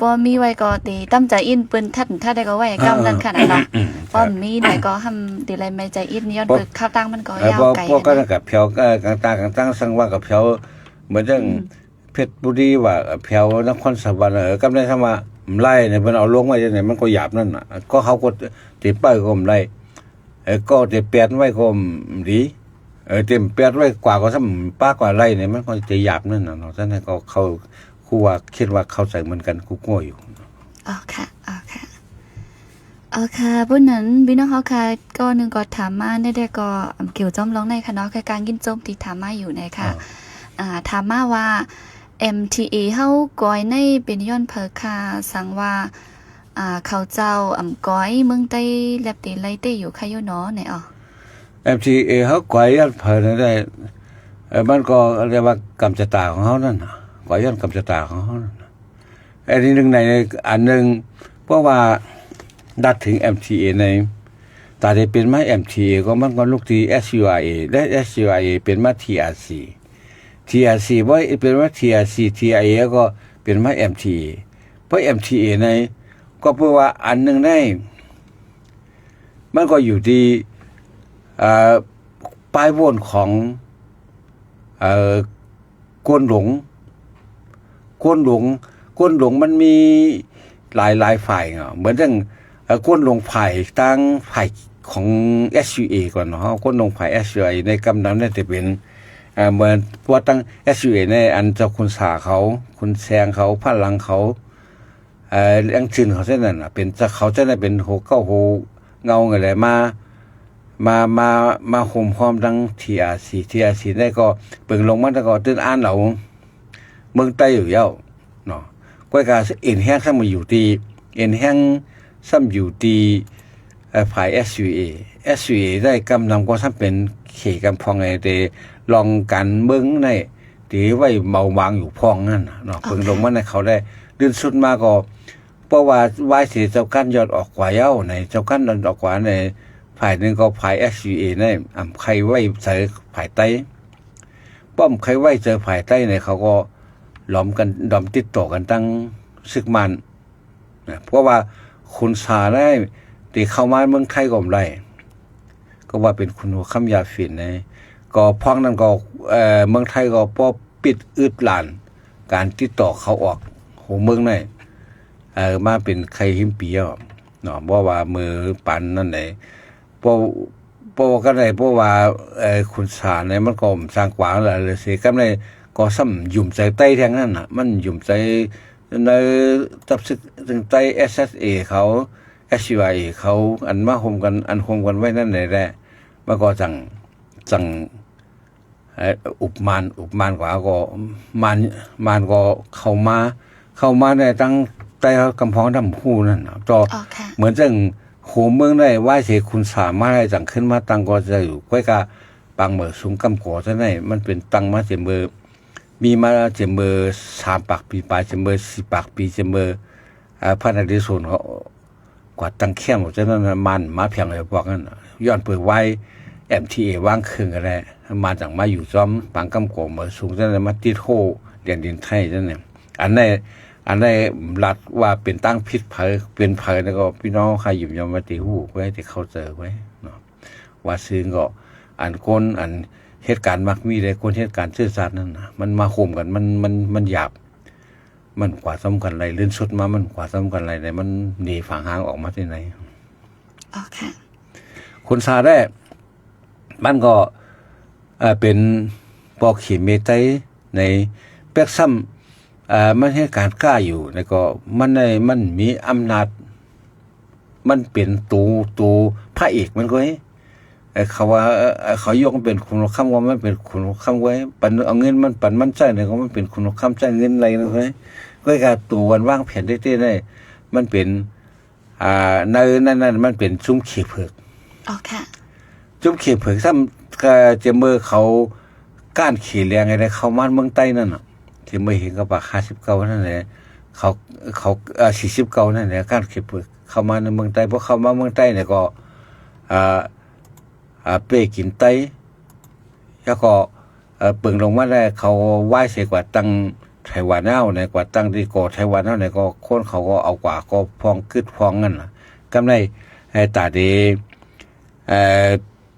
บ่มีไว้ก็ตีตั้มใจอินเปิ้นทัดถ้าได้ก็ไว้กำนั้นค่ะเนาะบ่มีได้ก็ทำตีไรไม่ใจอินย้อนเปิดข้าวตั้งมันก็ยาวไกล พวกก็กับเพียวต่างสังว่ากับเพียวเหมือนจังเพชรบุรีว่าเพียวนครสวรรค์กำได้ทำว่าไล่เนี่ยเพิ่นเอาลงไว้จังได๋มันก็หยาบนั่นน่ะก็เขาก็ติป้ายก็ไล่ก็ติแปดไว้ก็ดีเต็มแปดไว้กว่าก็ซ้ำป้ากว่าไล่เนี่ยมันก็จะหยาบนั่นน่ะเนาะฉะนั้นก็เขาครูว่าคิดว่าเข้าใจเหมือนกันครูโง่อยู่ อ๋อค่ะอ๋อค่ะอ๋อค่ะพุ่นนั้นพี่น้องเฮาค่ะก็นึงก็ถามมาได้ก็เกี่ยวจ้อมร้องในค่ะเนาะคือการกินโจมที่ถามมาอยู่ในค่ะถามมาว่า MTA เฮาก้อยในเป็นย้อนเผอค่ะสังว่าเขาเจ้าก้อยเมืองใต้แลบตีไลเต้อยู่ค่ะอยู่เนาะไหนอ๋อ MTA เขากว่ายันเผยได้มันก็เรียกว่ากำจัดตาของเขานั่นน่ะกว่ายันกำจัดตาของเขานั่นน่ะอันนี้หนึ่งในอันหนึ่งเพราะว่าดัดถึง MTA ในตาได้เป็นมา MTA ก็มันก็ลูกที่ SUIA และ SUIA เป็นมา TRC ว่าเป็นมา TIA ก็เป็นมา MTA เพราะ MTA ในก็เพราะว่าอันหนึ่งในมันก็อยู่ที่ป้ายวนของก้นหลงมันมีหลายฝ่ายเหมือนอย่างก้นหลงฝ่ายตั้งฝ่ายของ SUA ก่อนเนาะก้นหลงฝ่าย SUA ในกำนั้นเนี่ยจะเป็นเหมือนว่าตั้ง SUA ในอันเจ้าคุณสาเขาคุณแซงเขาพลังเขาอังชื่นเขาเส้นนั่นน่ะเป็นเขาจะได้เป็นโหเก้าโหเงาอะไรมาห่มพร้อมทั้ง TRC ได้ก็เปิงลงมาแล้วก็ตื้นอ่านเราเมืองใต้อยู่เย้าเนาะก้อยกาเอ็นแห้งซ้ำมาอยู่ที่เอ็นแห้งซ้ำอยู่ที่ฝ่าย SUA ได้กำนำก็ซ้ำเป็นเขกำพองไงแต่ลองกันเมืองในที่ไว้เบาวางอยู่พองนั่นเนาะเปิงลงมาในเขาได้ลื่นสุดมาก็เพราะว่าวายเสียเจ้ากั้นยอดออกกว่าเย้าในเจ้ากั้นยอดออกกว่าในฝ่ายหนึ่งก็ฝ่าย SUA เนี่ยใครไว้ใส่ฝ่ายใต้ป้อมใครไว้เจอฝ่ายใต้เนี่ยเขาก็หลอมติดต่อกันตั้งซึกมันเพราะว่าคุณสาได้ตีเข้ามาเมืองไทยก็ไม่ได้ก็ว่าเป็นคุณหัวคำยาฝิ่นนะก็พ้องนั้นก็เมืองไทยก็ป้อปิดอึดหลานการติดต่อเขาออกโหเมืองไหนมาเป็นใครหิมปีอ่ะเนาะเพราะว่ามือปันนั่นไหนเพราะก็ได้เพราะว่าคุณสารเนี่ยมันก็สร้างกว้างแหละเลยสิก็ได้ก็ซ้ำยุ่มใจใต้แทงนั่นน่ะมันยุ่มใจในตับซึกถึงใต้ SSA เขา SUI เขาอันมาโฮมกันไว้นั่นแหละมันก็จังอุปมานกว่าก็มานก็เข้ามาในตั้งใต้กำพองดำคู่นั่นน่ะก็เหมือนจังโหเมืองได้ไหว้เสคุณสามารถได้จังขึ้นมาตั้งก็จะอยู่ก้อยกาไป ปังเหมือสูงกำก่อซะไหนมันเป็นปังมาเจมเบอร์มีมาเจมเบอร์3ปากปีปลายเจมเบอร์4ปากปีเจมเบอร์พระนเรศวรเขากว่าตั้งเข้มฉะนั้นมันมาเพียงเลยบอกนั้นย้อนเปิดไว้ MTA ว่างครึ่งอะไรมาจากมาอยู่ซ้อมปังกำก่อเหมือสูงซะไหนมาติดโฮเรียนดินไทยซะไหนอันนี้รัดว่าเป็นตั้งพิษเผยเป็นเผยแล้วก็พี่น้องใครหยิบยอมมาตีหูไว้ที่เขาเจอไว้เนาะว่าซึ่งก็อันคนอันเหตุการณ์มักมีได้คนเหตุการณ์ซื่อสัตย์นั่นนะมันมาข่มกันมันหยาบมันกว่าสำคัญอะไรเลื่อนสุดมามันกว่าสำคัญอะไรเนี่ยมันหนีฝั่งห่างออกมาที่ไหนอ๋อค่ะคนซาได้มันก็เป็นปอกขีเมตัยในแป๊กซ้ำมันให้การกล้าอยู่แล้วก็มันมีอำนาจมันเป็นตัวพระเอกมันก็เขาว่าเขายกเป็นคุณคำว่ามันเป็นคุณคำไว้ปันเอาเงินมันปันมันใจเนี่ยก็มันเป็นคุณคำใจเงินอะไรนะเว้ยก็การตัววันว่างแผนได้ได้มันเป็นในนั่นมันเป็นซุ้มเขียเผือกอ๋อค่ะซุ้มเขียเผือกซ้ำก็จะเมื่อเขาก้านขี่แรงอะไรเขามาเมืองใต้นั่นน่ะที่เมื่อเห็นกับปาก59นั่นแหละเขา49นั่นแหละก้านเขียเผือกเข้ามาในเมืองใต้เพราะเข้ามาเมืองใต้เนี่ยก็เป้กินไตแล้วก็เปิงลงมาได้เขาไหว้เสียกว่าตั้งไต้หวันเอาในกว่าตั้งที่ก่อไต้หวันเอาในก็คนเขาก็เอากว่าก็พองกึดพองนั่นน่ะกำไรตาดี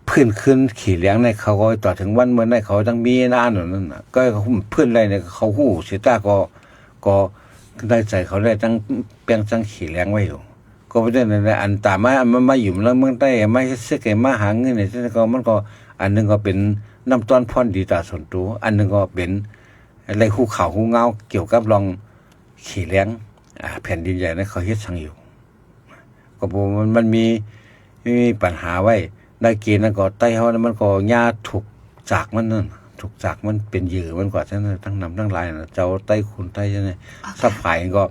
พื้นขึ้นขี่เลี้ยงในเขาก็ต่อถึงวันเมื่อในเขาตั้งมีนานนั่นน่ะก็พื้นอะไรเนี่ยเขาหู้เสียตาก็ได้ใจเขาได้ตั้งเปียงตั้งขี่เลี้ยงไว้อยู่ก็ไม่ได้ในอันตามันมาอยู่แล้วเมืองใต้ไม่เสียเกมาหาเงินเนี่ยก็มันก็อันนึงก็เป็นน้ำต้นพ่อนดีตาส่วนตัวอันนึงก็เป็นอะไรคู่ข่าวคู่เงาเกี่ยวกับลองขี่เลี้ยงแผ่นดินใหญ่นั้นเขาเฮ็ดช่างอยู่ก็บอกมันมีปัญหาไว้ได้เกณฑ์นั่นก็ใต้เขามันก็ญาถูกจากมันนั่นถูกจากมันเป็นเหยื่อมันกว่าฉะนั้นทั้งนำทั้งลายนะเจ้าใต้คุณใต้ใช่ไหมสับฝ่ายก็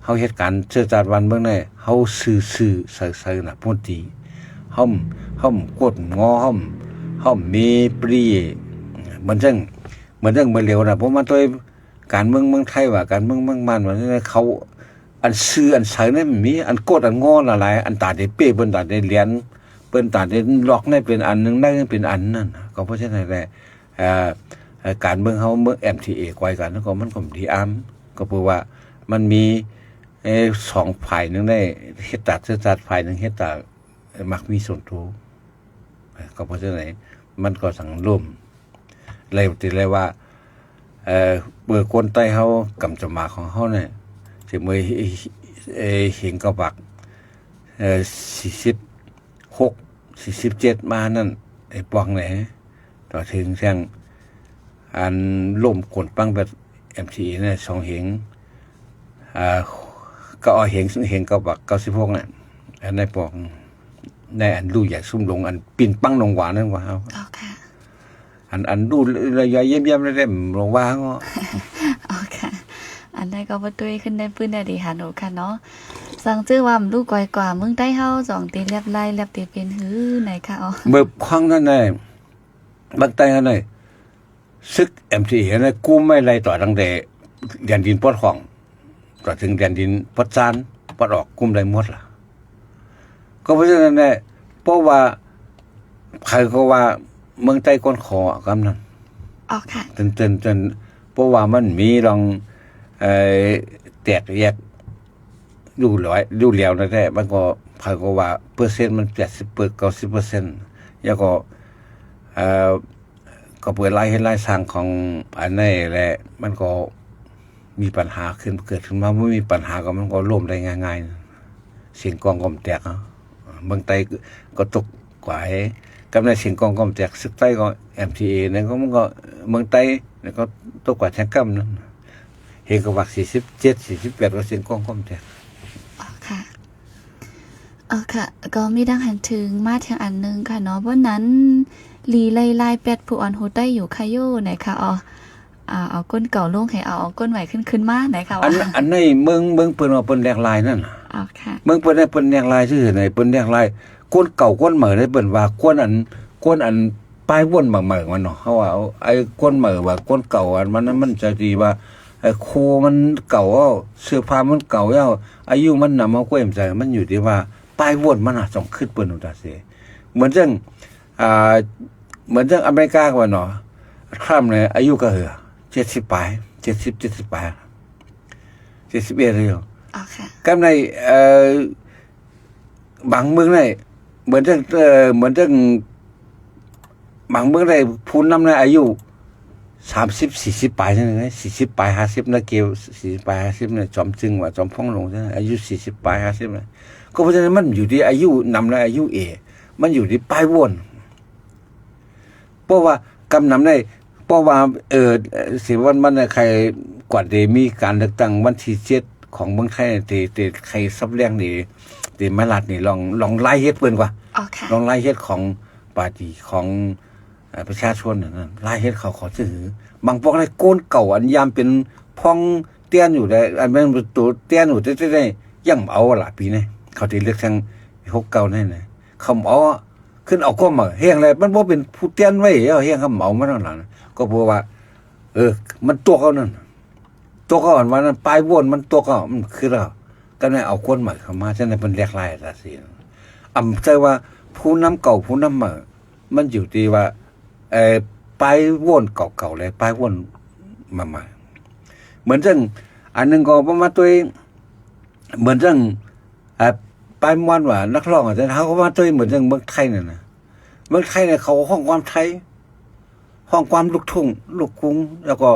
เขาเหตุการณ์เชื่อจัดวันเบื้องในเขาซื่อใส่น่ะพูดดีห้อมกดงอห้อมมีปรีเหมือนเมื่อเร็วนะเพราะมันตัวการเมืองไทยว่าการเมืองมันว่าเขาอันซื่ออันใส่เนี่ยมีอันกดอันงออะไรอันตาได้เป้เปิ้นตาได้เหรียญเปิ้นตาได้ล็อกได้เป็นอันนึงได้เป็นอันนั่นก็เพราะฉะนั้นแหละการเมืองเขาเมือง MTA ไกวกันแล้วก็มันก็ดีก็เพราะว่ามันมี2ฝ่ายนึงได้เฮ็ดตัดเสื้อตัดฝ่ายนึงเฮ็ดตัดมักมีส่วนตัวก็เพราะฉะนั้นมันก็สังร่วมเลยติเลยว่าเบอร์คนใต้เฮากำจะมาของเฮาเนี่ยสิมื้อเห็นก็บัก46 47มานั่นไอ้ปองไหนต่อถึงเสียงอันล่มกดปังแบบ MTA เนี่ย2เหงก็เอาเหงก็บัก96น่ะอันในปองในอันดูใหญ่ซุ่มลงอันปิ่นปังลงหวานนั่นว่าเฮาอ๋อค่ะอันดูระยะเยี่ยมๆได้ลงว่าก็อ๋อค่ะอันได้ก็บ่ตุ้ยขึ้นได้ปื้นได้ดีหาหนูค่ะเนาะสั่งชื่อว่าลูกก้อยกว่ามึงได้เฮา2ตีแลบไล่แลบตีเป็นหือไหนค่ะอ๋อเบิบครั้งนั้นน่ะบักใต้นั่นน่ะซึก MTA น่ะกูไม่ไล่ต่อตั้งแต่แดนดินปอดของต่อถึงแดนดินปอดซานปอดออกกุมได้หมดล่ะก็เพราะฉะนั้นแหละเพราะว่าใครก็ว่าเมืองใต้ก้นคอกำนั้นอ๋อค่ะจนเพราะว่ามันมีลองแตกแยกดูแล้วนะแต่มันก็ใครก็ว่าเปอร์เซ็นต์มัน90% แล้วก็ก็เปิดไล่ให้ไล่สร้างของอันนี้แหละมันก็มีปัญหาเกิดขึ้นมาไม่มีปัญหาก็มันก็ล่มได้ง่ายๆเสียงกองก็แตกเมืองใต้ก็ตกกว่ากับในเสียงกองก็แตกซึกใต้ก็ MTA นั่นก็มันก็เมืองใต้แล้วก็ตกกว่าแทงกัมนั่นเห็นก็ว่า47 48ก็เสียงกองก็แตกอ๋อค่ะค่ะก็มีดังหันถึงมาทางอันนึงค่ะเนาะวันนั้นลีไล่ๆ8ผู้อ่อนโหได้อยู่ค่ะโยไหนค่ะเอาก้นเก่าลงให้เอาก้นใหม่ขึ้นมาไหนค่ะอันนี้เมืองเปิ้นว่าเปิ้นแดกลายนั่นอ๋อค่ะเมืองเปิ้นแดกลายชื่อไหนเปิ้นแดกลายก้นเก่าก้นใหม่ได้เปิ้นว่าก้นอัน ปลายวนบางๆมันเนาะเขาว่าไอ้ก้นเหมือว่าก้นเก่าอันมันจะดีว่าไอ้โคมันเก่าเสื้อผ้ามันเก่าแล้วอายุมันนำมาก้มใจมันอยู่ที่ว่าปลายวนมันอาจต้องขึ้นเปิ้นอุตาเสเหมือนจังเหมือนจังอเมริกาว่าเนาะคร่ำเลยอายุก็เหรอ70ปลาย70ปลาย71เลยอ๋อค่ะกำในบางเมืองในเหมือนจังบางเมืองได้พูนนำในอายุ30-40ปลายจังไง40ปลาย50นะเกล40ปลาย50เนี่ยจอมจึงว่าจอมพ่องลงจังอายุ40ปลาย50นะก็เพราะฉะนั้นมันอยู่ที่อายุนำในอายุมันอยู่ที่ปลายวนเพราะว่ากำนำได้เพราะว่าสิวันมันใครกว่าได้มีการเลือกตั้งวันที่7ของเมืองไทยที่ใครซับแรงนี่มาลัดนี่ลองไล่เฮ็ดเปิ้นกว่าลองไล่เฮ็ดของปาร์ตี้ของประชาชนนั่นไล่เฮ็ดเขาขอซื้อบางพวกได้โกนเก่าอันยามเป็นพ่องเตี้ยนอยู่ได้อันเป็นตัวเตี้ยนอยู่ได้ยังเอาล่ะปีนี้เขาที่เลือกทาง69นั่นน่ะเขาเอาขึ้นเอาก็มาเฮียงอะไรมันบ่เป็นผู้เตี้ยนไว้เฮียงเขาเหมามานั่นล่ะก็เพราะว่ามันตัวเขานั่นตัวเขาอันว่านั้นปลายวนมันตัวเขามันคือเราก็ได้เอาคนใหม่เข้ามาฉะนั้นเป็นแลกลายราศีใจว่าผู้นำเก่าผู้นำใหม่มันอยู่ที่ว่าปลายวนเก่าๆเลยปลายวนใหม่เหมือนจังอันนึงก็ประมาณตัวเหมือนจังปลายมวนว่านักร้องอาจารย์เขาก็มาตัวเหมือนจังเมืองไทยนั่นน่ะเมืองไทยเนี่ยเขาห้องความไทยห้องความลูกทุ่งลูกกรุงแล้วก็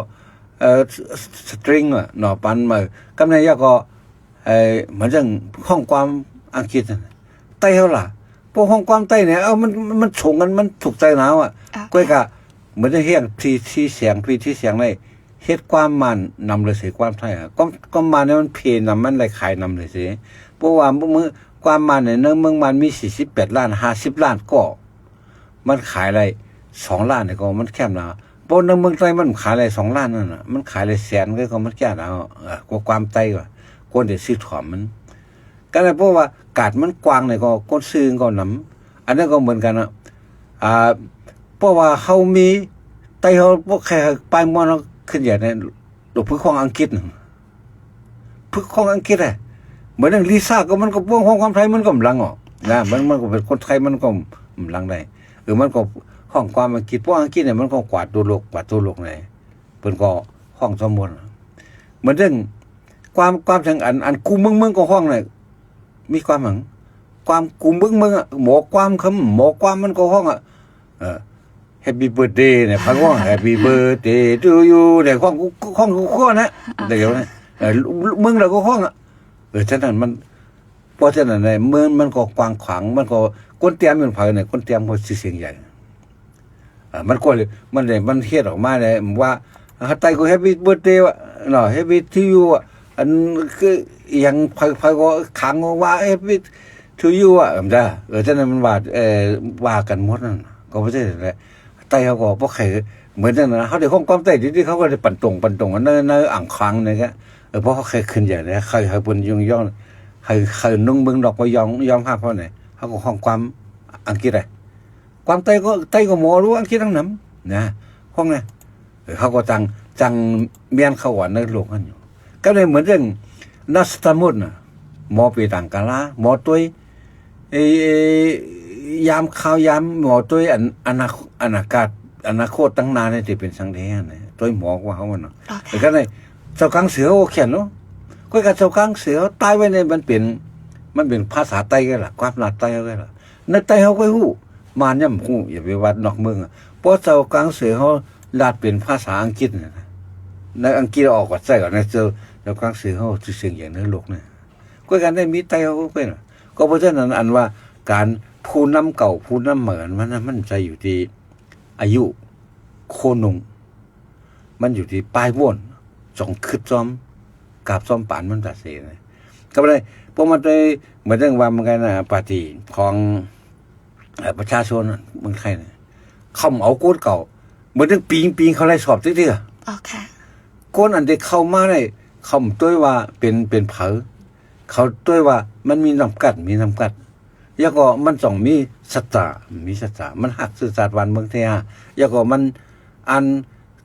สตริงอ่ะหน่อปันมากำในยาก็เหมือนจังห้องความอังกฤษใต้เท่าล่ะพวกห้องความใต้เนี่ยมันฉงกันมันถูกใจหนาวอ่ะก้อยกะเหมือนจะเฮียงที่เสียงที่เสียงในเฮ็ดความมันนำเลยเสียความไทยอ่ะก็มาเนี่ยมันเพนำมันเลยขายนำเลยสิเพราะว่ามือความมันเนี่ยเมืองมันมี48ล้าน50ล้านก็มันขายอะไร2ล้านเนี่ยก็มันแคบนะเพราะในเมืองไทยมันขายอะไร2ล้านนั่นน่ะมันขายอะไรแสนก็มันแก่แล้วกว่าความไต้กว่าคนเดี๋ยวซื้อถอมมันก็เลยเพราะว่ากาดมันกว้างเนี่ยก็คนซื้อก็นำอันนั้นก็เหมือนกันนะเพราะว่าเขามีไต้เขาพวกแค่ปลายมอนขึ้นใหญ่ในหลบพึ่งของอังกฤษพึ่งของอังกฤษเหมือนอย่างลิซ่าก็มันก็พวกของความไทยมันก็มลังออกนะมันก็เป็นคนไทยมันก็มลังได้มันก็ห้องความอังกฤษพวกอังกฤษเนี่ยมันก็กวาดตัวโลกไหนเพิ่นก็ห้องสมบูรณ์เหมือนเรื่องความทางอันกูเมืองก็ห้องเนี่ยมีความหมายความกูเมืองหมอความคำหมอความมันก็ห้องHappy birthday เนี่ยพังว่า Happy birthday to you เนี่ยห้องข้อนะเดี๋ยวนะเมืองเราก็ห้องฉะนั้นมันเพราะฉะนั้นเนี่ยเมืองมันก็กว้างขวางมันก็ก้นเตรียมเป็นไผเนี่ยก้นเตรียมก็เสียงใหญ่มันก็มันเฮ็ดออกมาเนี่ยว่าไต้ก็ Happy birthday ว่ะเนาะ Happy to you อันคืออย่างไผก็ขังว่า Happy to you อ่ะจ้ะฉะนั้นมันว่ากันหมดนั่นก็บ่ใช่แหละไต้เขาก็บ่ใครเหมือนจังนั้นเขาได้ห้องความไต้ที่เขาก็ได้ปั่นตรงอันในอ่างค้างนี่ก็เพราะเขาเคยขึ้นใหญ่เลยใครเพิ่นย่องใครนุ่งเบิ่งดอกบ่ยอมภาพเพราะไหนเขาก็ห้องความอังกฤษความไต้ก็หมอรู้อังกฤษทั้งนั้นนะห้องเนี่ยเขาก็จังเมียนเขาว่าในโลกนั้นอยู่ก็เลยเหมือนเรื่องนัสตามุนน่ะหมอปีต่างกาลาหมอตัวยามข่าวยามหมอตัวอนาคตตั้งนานเนี่ยที่เป็นสังเทศเนี่ยตัวหมอกว่าเขามันเนาะแต่ก็ในเจ้ากลางเสือโอเขียนเนาะก็กับเจ้ากลางเสือตายไว้ในมันเป็นภาษาไต้กันล่ะความหนาไต้กันล่ะในไต้เขาก็ฮู้มาย่ำฮู้อย่าไปวัดนอกเมืองเพราะเจ้ากลางเสือเขาลาดเป็นภาษาอังกฤษนะในอังกฤษออกว่าใช่ก่อนในเจ้ากลางเสือเขาจะเสียงอย่างในโลกเนี่ยก็กันได้มีไต้เขาก็เป็นก็เพราะฉะนั้นอันว่าการผู้นำเก่าผู้นำเหมือนมันจะอยู่ที่อายุโคนงมันอยู่ที่ปลายวนจงคืดซ้อมกาบซ้อมปานมันตัดเสียเลยก็เลยพวกมันเลยเหมือนเรื่องว่ามันกันนะปาร์ตี้ของประชาชนเมืองไทยเนี่ยเขาเอาโกนเก่าเหมือนเรื่องปีงเขาไล่สอบที่อ๋อค่ะโกนอันเด็กเข้ามาได้เขาด้วยว่าเป็นเผอเขาด้วยว่ามันมีน้ำกัด แล้วก็มันต้องมีสัจจะมันหักสื่อสารวันเมืองเทียแล้วก็มันอัน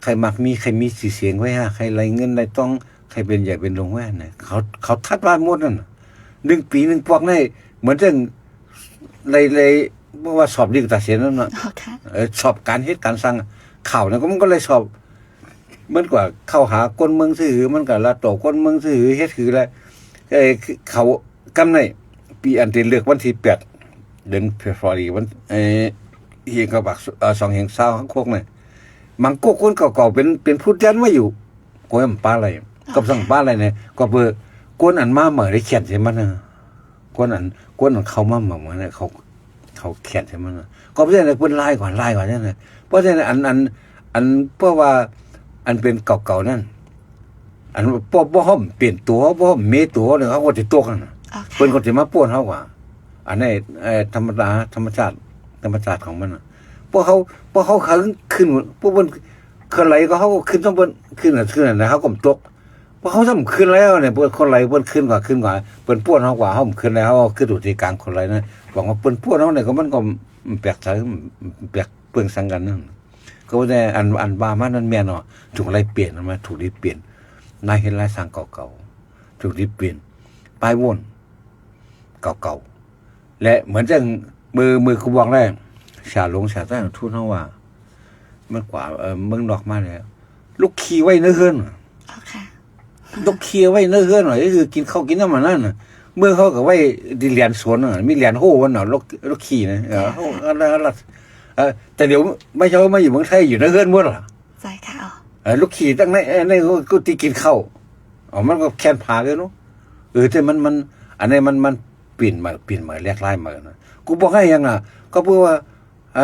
ใครมักมีใครมีสีเสียงไว้ฮะใครไรเงินไรต้องใครเป็นใหญ่เป็นลงแว่นเนี่ยเขาทัดว่าหมดนั่น1 ปี1 ปอกนี่เหมือนเรื่องเลยเมื่อว่าสอบดีกว่าตัดเสียนั่นน่ะสอบการเฮ็ดการสั่งข่าวนั่นก็มันก็เลยสอบเหมือนกว่าเข้าหาคนเมืองซื่อมันก็ละโตคนเมืองซื่อเฮ็ดคืออะไรเขากำในปีอันที่เลือกวันที่8 เดือนเฟบรุยวันเฮียงกับบัก2แห่งเศร้าข้างโคกเนี่ยมังโกคนเก่าๆเป็นผู้ยันมาอยู่ก้อยมันป้าอะไรกับสั่งป้าอะไรเนี่ยก็เบอร์กวนอันมาเหมือนได้เขียนใช่มั้ยนะกวนอันเขามาเหมือนเนี่ยเขาเขียนใช่มั้ยนะก็เพราะฉะนั้นเพิ่นไล่ก่อนนั่นน่ะเพราะฉะนั้นอันเพราะว่าอันเป็นเก่าๆนั่นอันบ่ฮ้อมเปลี่ยนตัวบ่ฮ้อมเมตัวเนี่ยเขาก็สิตกนั่นน่ะเพิ่นก็สิมาป่วนเฮากว่าอันนี้ธรรมชาติของมันน่ะพวกเขาขึ้นพวกมันขึ้นไหลก็เขาขึ้นต้องบนขึ้นน่ะนะเขาก็ตกพวกเขาทำขึ้นแล้วเนี่ยพวกคนไหลเพิ่นขึ้นกว่าเพิ่นป่วนเฮากว่าเฮาขึ้นแล้วขึ้นอยู่ที่กลางคนไหลนะบอกว่าเพิ่นป่วนเฮาเนี่ยก็มันก็แปลกใจแปลกเปลืองสังกันนั่นก็ว่าแต่อันบามานั้นแม่นเนาะถูกอะไรเปลี่ยนมาถูกดิเปลี่ยนนายเห็นลายสร้างเก่าๆถูกดิเปลี่ยนป้ายวนเก่าๆและเหมือนจังมือกูบอกได้ชาลงชาใต้ทูตเฮาว่ามันกว่าเมืองนอกมาแล้วลูกขี้ไว้เนื้อเฮือนลูกขี้ไว้เนื้อเฮือนหน่อยก็คือกินข้าวกินน้ำมันนั่นน่ะเมื่อเขาก็ไว้ดิเรียนสวนน่ะมีเรียนโหวันน่ะลูกขี้นะอะไรแต่เดี๋ยวไม่ใช่ว่ามาอยู่เมืองไทยอยู่เนื้อเฮือนหมดหรอใช่ค่ะลูกขี้ตั้งในก็ที่กินข้าวมันก็แค้นผาเลยเนาะแต่มันอันนี้มันเปลี่ยนมาแลกลายมานะกูบอกให้ยังอ่ะก็เพราะว่า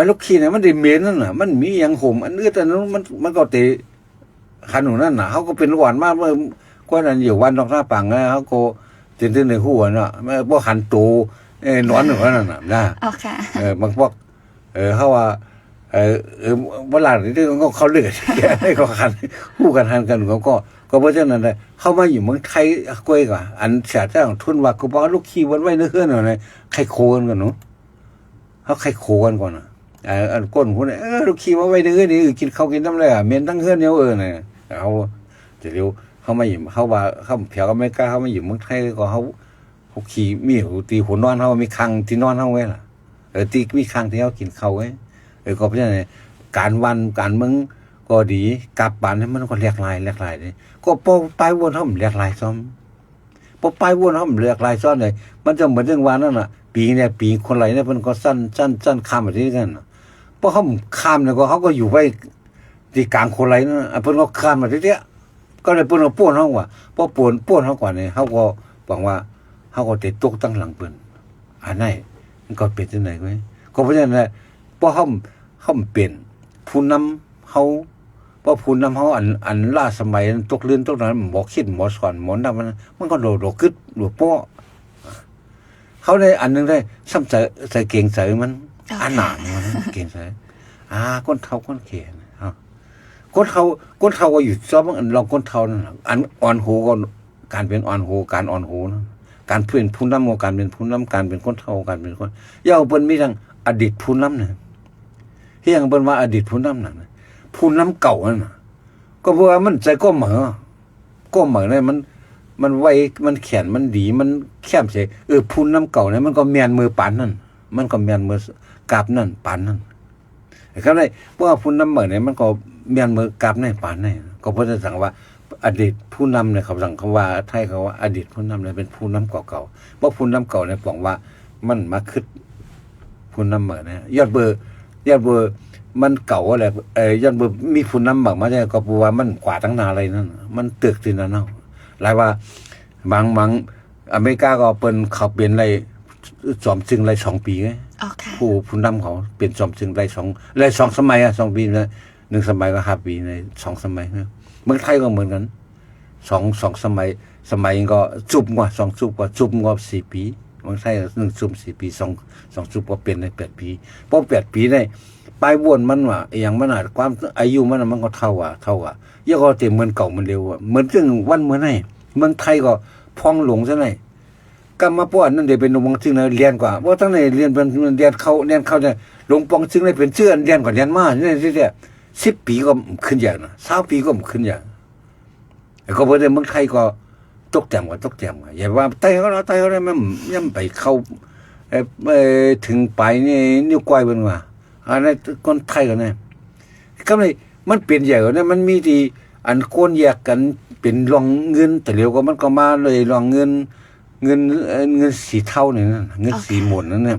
ลูกขี้เนี่ยมันได้เหม็นนั่นน่ะมันมีอย่างห่มอันอื่นแต่นั้นมันก็เตะขันหนูนั่นน่ะเขาก็เป็นหวานมากเมื่อกว่านั้นอยู่วันนอกหน้าปังนะเขาก็ตื่นในหัวน่ะไม่พวกหันตูนอนหนูนั่นน่ะนะบางพวกเขาว่าเวลาที่เขาเลือดให้เขาขันคู่กันหันกันก็เพราะฉะนั้นเลยเข้ามาอยู่เมืองไทยก้อยกว่าอันเสียเจ้าทุนว่ากูบอกลูกขี้วันไว้เนื้อเฮือนหน่อยใครโคกันเนาะเขาใครโคกันก่อนอ่ะอันก้นคนลูกขี้มาไว้เนื้อนี่กินข้าวกินน้ำอะไรเมนทั้งเฮือนเนี่ยเนี่ยเขาจะเร็วเขามาอยู่เขาว่าเขาเผียวก็ไม่กล้าเขามาอยู่เมืองไทยก็เขาขี้มีหูตีหัวนอนเขามีคังที่นอนเขาไว้ล่ะตีมีคังที่เขากินข้าวไว้ก็เพราะฉะนั้นการเมืองก็ดีกลับบ้านให้มันก็เรียกลายเลยก็พอไปวนเขาเรียกลายซ้อมพอไปวนเขาเรียกลายซ้อนเลยมันจะเหมือนเรื่องวานนั่นน่ะปีคนไหลเนี่ยมันก็สั้นข้ามแบบนี้กันเพราะเขาข้ามเนี่ยก็เขาก็อยู่ไว้ที่กลางคนไหลนั่นเพิ่นก็ข้ามแบบนี้ก็เลยเพิ่นก็ป่วนเขาว่าพอป่วนเขากว่าเนี่ยเขาก็บอกว่าเขาก็ติดตกตั้งหลังเพิ่นอันไหนมันก็เป็นที่ไหนไว้ก็เพราะฉะนั้นพอเขาเปลี่ยนผู้นำเขาเพราะผู้นำเขาอันล่าสมัยตกลื่นตกนั้นบอกคิดหมอสอนหมอนำมันก็โดกึดหลวงพ่อเขาได้อันนึงได้ซ้ำใส่เก่งใส่มันอันหนาเนี่ยเก่งใส่ก้นเท้าก้นเขียนก้นเท้าก็อยู่ซ้อมลองก้นเท้านั่นอันอ่อนหูก็การเป็นอ่อนหูการอ่อนหูนะการเป็นผู้นำกับการเป็นผู้นำการเป็นก้นเท้าการเป็นคนย่าเปิ้นมีทั้งอดีตผู้นำเนี่ยเฮียงเปิ้นว่าอดีตผู้นำน่ะผู้นำเก่านั่นน่ะก็เพราะว่ามันใจก็เหมือเนี่ยมันไวมันแข็งมันดีมันแคบเสียผู้นำเก่าเนี่ยมันก็เมียนมือปานนั่นมันก็เมียนมือกราบนั่นปานนั่นครับได้เพราะว่าผู้นำเหมือเนี่ยมันก็เมียนมือกราบในปานนี่ก็เพราะจะสั่งว่าอดีตผู้นำเนี่ยเขาสั่งเขาว่าไทยเขาว่าอดีตผู้นำเนี่ยเป็นผู้นำเก่าๆเพราะผู้นำเก่าเนี่ยบอกว่ามันมาคึดผู้นำเหมือเนี่ยยอดเบอร์มันเก่าอะไรย้อนมีผู้นำบักมาได้ก็เพราะว่ามันกว่าตั้งนานอะไรนั่นมันตึกที่นั่นเนาะหลายว่าบางอเมริกาก็เปิ้นเขาเปลี่ยนอะไรจอมจึงอะไร2 ปีไงผู้นำเขาเปลี่ยนจอมจึงอะไร2สมัย2 ปีนะ1สมัยก็5 ปีใน2สมัยเมืองไทยก็เหมือนกัน2สมัยก็จุบกว่า2จุบกว่าจุบกว่า4 ปีเมืองไทย1จุบ4 ปี2จุบก็เปลี่ยนใน8 ปีพอ8 ปีได้ปลายวนมันว่าอย่างมันความอายุมันก็เท่าย่อก็เต็มเหมือนเก่ามันเร็วเหมือนเรื่องวันเหมือนไหนเมืองไทยก็พองหลงซะไหน กรรมป้อนนั่นเดี๋ยวเป็นหลวงปองซึ่งเรียนกว่าเพราะตั้งในเรียนเป็นเรียนเขาเนี่ยหลวงปองซึ่งได้เป็นเชื่อเรียนกว่าเรียนมาเนี่ยที่10 ปีก็ขึ้นอย่างนะ20 ปีก็ขึ้นอย่างก็เพราะในเมืองไทยก็ตกแจ่มอย่าว่าไต้เขาได้มันย่ำไปเข้าถึงไปนี่นิ้วก้อยเป็นว่าอันนั้นคนไทยกันเนี่ยก็เลยมันเปลี่ยนใหญ่กว่านั้นมันมีที่อันโคนแยกกันเป็นรองเงินแต่เร็วก็มันก็มาเลยรองเงินสีเท่าเนี่ยนะเงินสีหมุนนั่นเนี่ย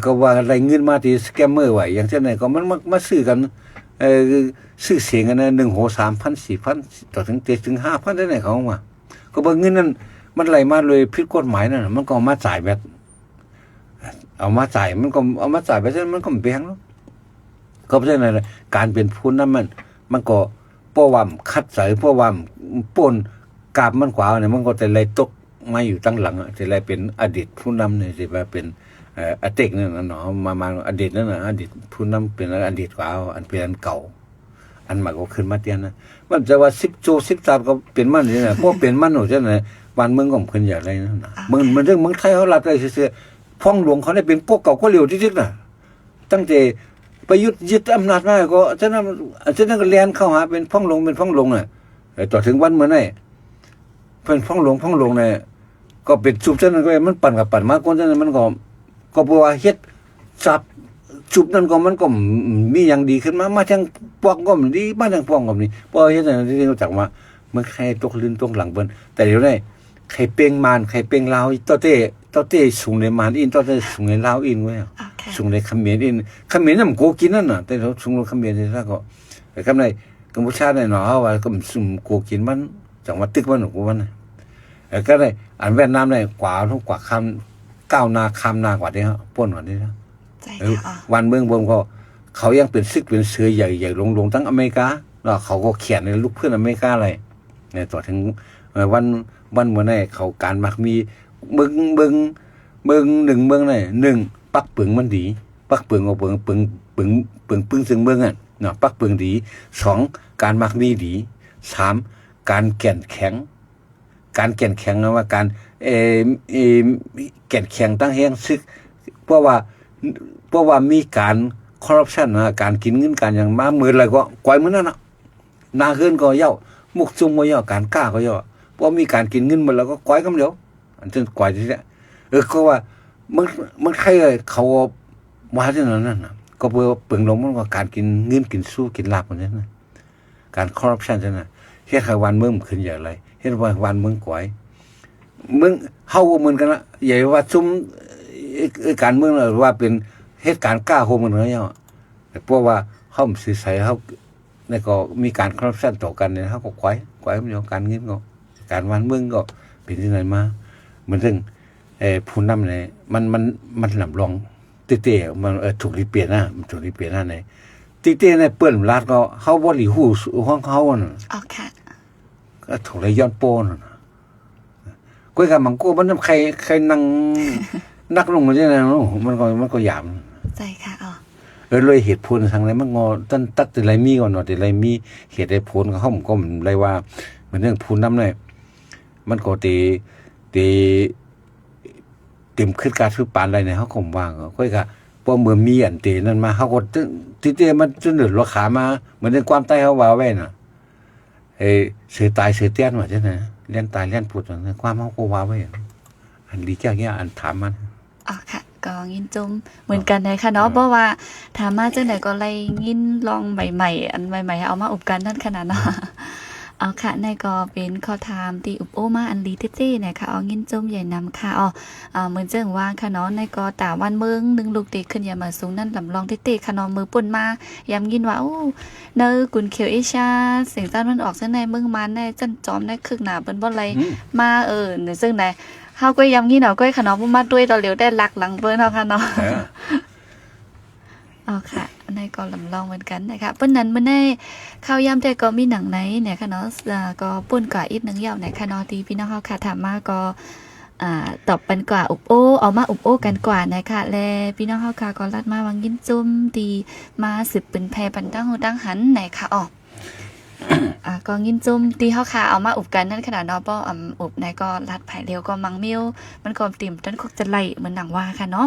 ก็ว่าอะไรเงินมาที่สแกมเมอร์ไว้อย่างเช่นไหนก็มันมาซื้อกันซื้อเสียงกันนะ1 โห 3,000 4,000ต่อถึง 5,000ได้ไหนเขามาก็บอกเงินนั้นมันไหลมาเลยผิดกฎหมายนั่นมันก็มาจ่ายแบบเอามาจ่ายมันก็เอามาจ่ายไปซะมันก็ไม่แพงหรอกก็เพราะฉะนั้นการเป็นผู้นำมันก็ป้อวำคัดใส่ป้อวำป่นกาบมันขวาเนี่ยมันก็แต่ไรตกมาอยู่ตั้งหลังแต่ไรเป็นอดีตผู้นำเนี่ยสิว่าเป็นอเตกนั่นน่ะเนาะมาอดีตนั่นน่ะอดีตผู้นำเป็นอดีตกว่าอันเป็นอันเก่าอันใหม่ก็ขึ้นมาเตียนนะมันจะว่า10 โจ 13ก็เป็นมันนี่นะพวกเป็นมันหนูจังได๋บ้านเมืองก็ขึ้นอย่างไรนั่นน่ะมันเรื่องเมืองไทยเขารับได้ซื่อๆพ่องหลวงเขาได้เป็นพวกเก่าก็เร็วที่สุดน่ะตั้งแต่ประยุทธ์ยึดอำนาจมาก็ฉะนั้นก็เรียนเข้าหาเป็นพ่องหลวงน่ะต่อถึงวันเมื่อไหร่เพิ่นพ่องหลวงเนี่ยก็เป็นจุบฉะนั้นก็มันปั่นกับปั่นมาคนฉะนั้นมันก็บ่ว่าเฮ็ดจับจุบนั้นก็มันก็มีอย่างดีขึ้นมาทางปวงก็ดีมาทางปวงก็ดีบ่เฮ็ดนั่นที่รู้จักว่ามันใครตกลื่นตกหลังเพิ่นแต่เดี๋ยวนี้ใครเป้งมานใครเป้งลาวต่อเต้สูงในมานอินต่อเต้สูงในลาวอินเว้ยสูงในเขมรอินเขมรน่ะมันโกกินนั่นน่ะแต่เราสูงในเขมรนี่ซะก็แต่คำในกัมพูชาเนี่ยเนาะว่าก็สูงโกกินมันจังหวัดตึกมันกูมันก็ได้อันเวียดนามได้กว่าทุกกว่าคำก้าวหน้าคำหน้ากว่านี้ฮะป่นกว่านี้นะวันเมืองบนก็เขายังเป็นซึกเป็นเสือใหญ่ลงทั้งอเมริกาแล้วเขาก็เขียนในลูกเพื่อนอเมริกาอะไรเนี่ยต่อถึงวันเมื่อไหร่เขาการมักมีเมืองหนึ่งเมืองไหน1ปักปึงมันดีปักปึงเอาปึงซึ่งเมืองอ่ะเนาะปักปึงดี2การมักมีดี3การแก่นแข็งนะว่าการแก่นแข็งตั้งแห้งซึกเพราะว่ามีการคอร์รัปชันนะการกินเงินการอย่างมามืออะไรก็ก่อยเหมือนนั่นน่ะนาเฮือนก็เย่ามุกซุ่มก็เย่าการกล้าก็เย่าเพราะมีการกินเงินหมดแล้วก็ก่อยกำเดียวอันจนก่อยที่เนี่ยก็ว่ามันใครเขาว่าที่นั่นน่ะก็เพื่อเปลืองลงมันก็การกินเงินกินสู้กินลาบคนนี้นะการคอร์รัปชันใช่ไหมเฮ็ดให้วันเมืองขึ้นอย่างไรเฮ็ดว่าวันเมืองก่อยเมืองเฮาเหมือนกันละใหญ่ว่าซุ่มการเมืองว่าเป็นเหตุการณ์กล้าโฮมกันเนาะแต่เพราะว่าเฮาสิใส่เฮานี่ก็มีการคอร์รัปชันต่อกันเนี่ยเฮาก็ก่อยมันอยู่การเงินก็การวันเมืองก็เป็นที่ไหนมาเหมือนถึงผู้นำเนี่ยมันลำลองเต้ๆมันถูกรีเปลี่ยนนะมันถูกรีเปลี่ยนนะในเต้ๆในเปิ้นลาดก็เฮาบ่หลีหูของเขาน่ะอ๋อค่ะก็ถูกเลยย้อนโป้น่ะก้อยกับมังโกมันใครนั่งนักลงมาใช่ไหมมันก็หยาบใช่ค่ะเลยเหตุผลทางไหนมันงอตัดแต่ไรมีก่อนเนาะแต่ไรมีเหตุใดผลเขาก็มันไรว่าเหมือนเรื่องผู้นำเนี่ยมันก็เต็มขึ้นการซื้อปานอะไรเนี่ยเขาคงว่างก้อยกับพอเมื่อมีอันเตนั่นมาเขาก็เต้มันจนเหนือราคามาเหมือนในความใต้เขาว่าไว้น่ะเสือตายเสือเตี้ยนว่าใช่ไหมเลี้ยนตายเลี้ยนผุดในความเขาก็ว่าไว้อันดีเจ้าเนี่ยอันถามมันอ๋อค่ะก็ยินจมเหมือนกันเลยค่ะเนาะเพราะว่าถามมาจังไหนก็เลยยินลองใหม่ๆอันใหม่ๆเอามาอุบกันนั่นขนาดเนาะเอาค่ะในก็เป็นข้อถามตีอุบโอมาอันลีเต้ๆเนี่ยค่ะเอายินจมใหญ่นำค่ะเหมือนเจังว่าค่ะเนาะในก็ตาวันเมือง1ลูกเตขึ้นอย่ามาสูงนั่นลำลองเต้ๆค่ะเนาะมือป่นมาย้ำยินว่าโอ้เนอกุนเขียวเอชาเสียงต้านมันออกซะในเมืองมันในจันจอมในคึกหนาเปิ้นบ่ไรมาในซึ่งไหนเฮาก็ย้ำงี้เนาะก็ขนมมาด้วยตอนเหลียวได้หลักหลังเปิ้นเนาะค่ะเนาะอ๋อค่ะในก็ลำลองเหมือนกันนะคะเปิ้นนั้นมันได้ข้าวย่ำแต่ก็มีหนังไหนเนี่ยค่ะเนาะก็ป่นกว่าอีกหนึ่งยาวไหนค่ะเนาะที่พี่น้องเฮาค่ะถามมาก็ตอบปันกว่าอุบโอเอามาอุบโอกันกว่านะคะและพี่น้องเฮาค่ะก็ลัดมาวังยินจุ่มดีมาสืบปืนแพปันตั้งหูตั้งหันไหนค่ะ ก็งินจุ่มตีเฮาค่ะเอามาอุบกันนั่นขนาดเนาะป้ออุบในก็ลัดไผ่เร็วก็มังมิวมันก็ติ่มต้นคุกจะไหลเหมือนหนังว่าค่ะเนาะ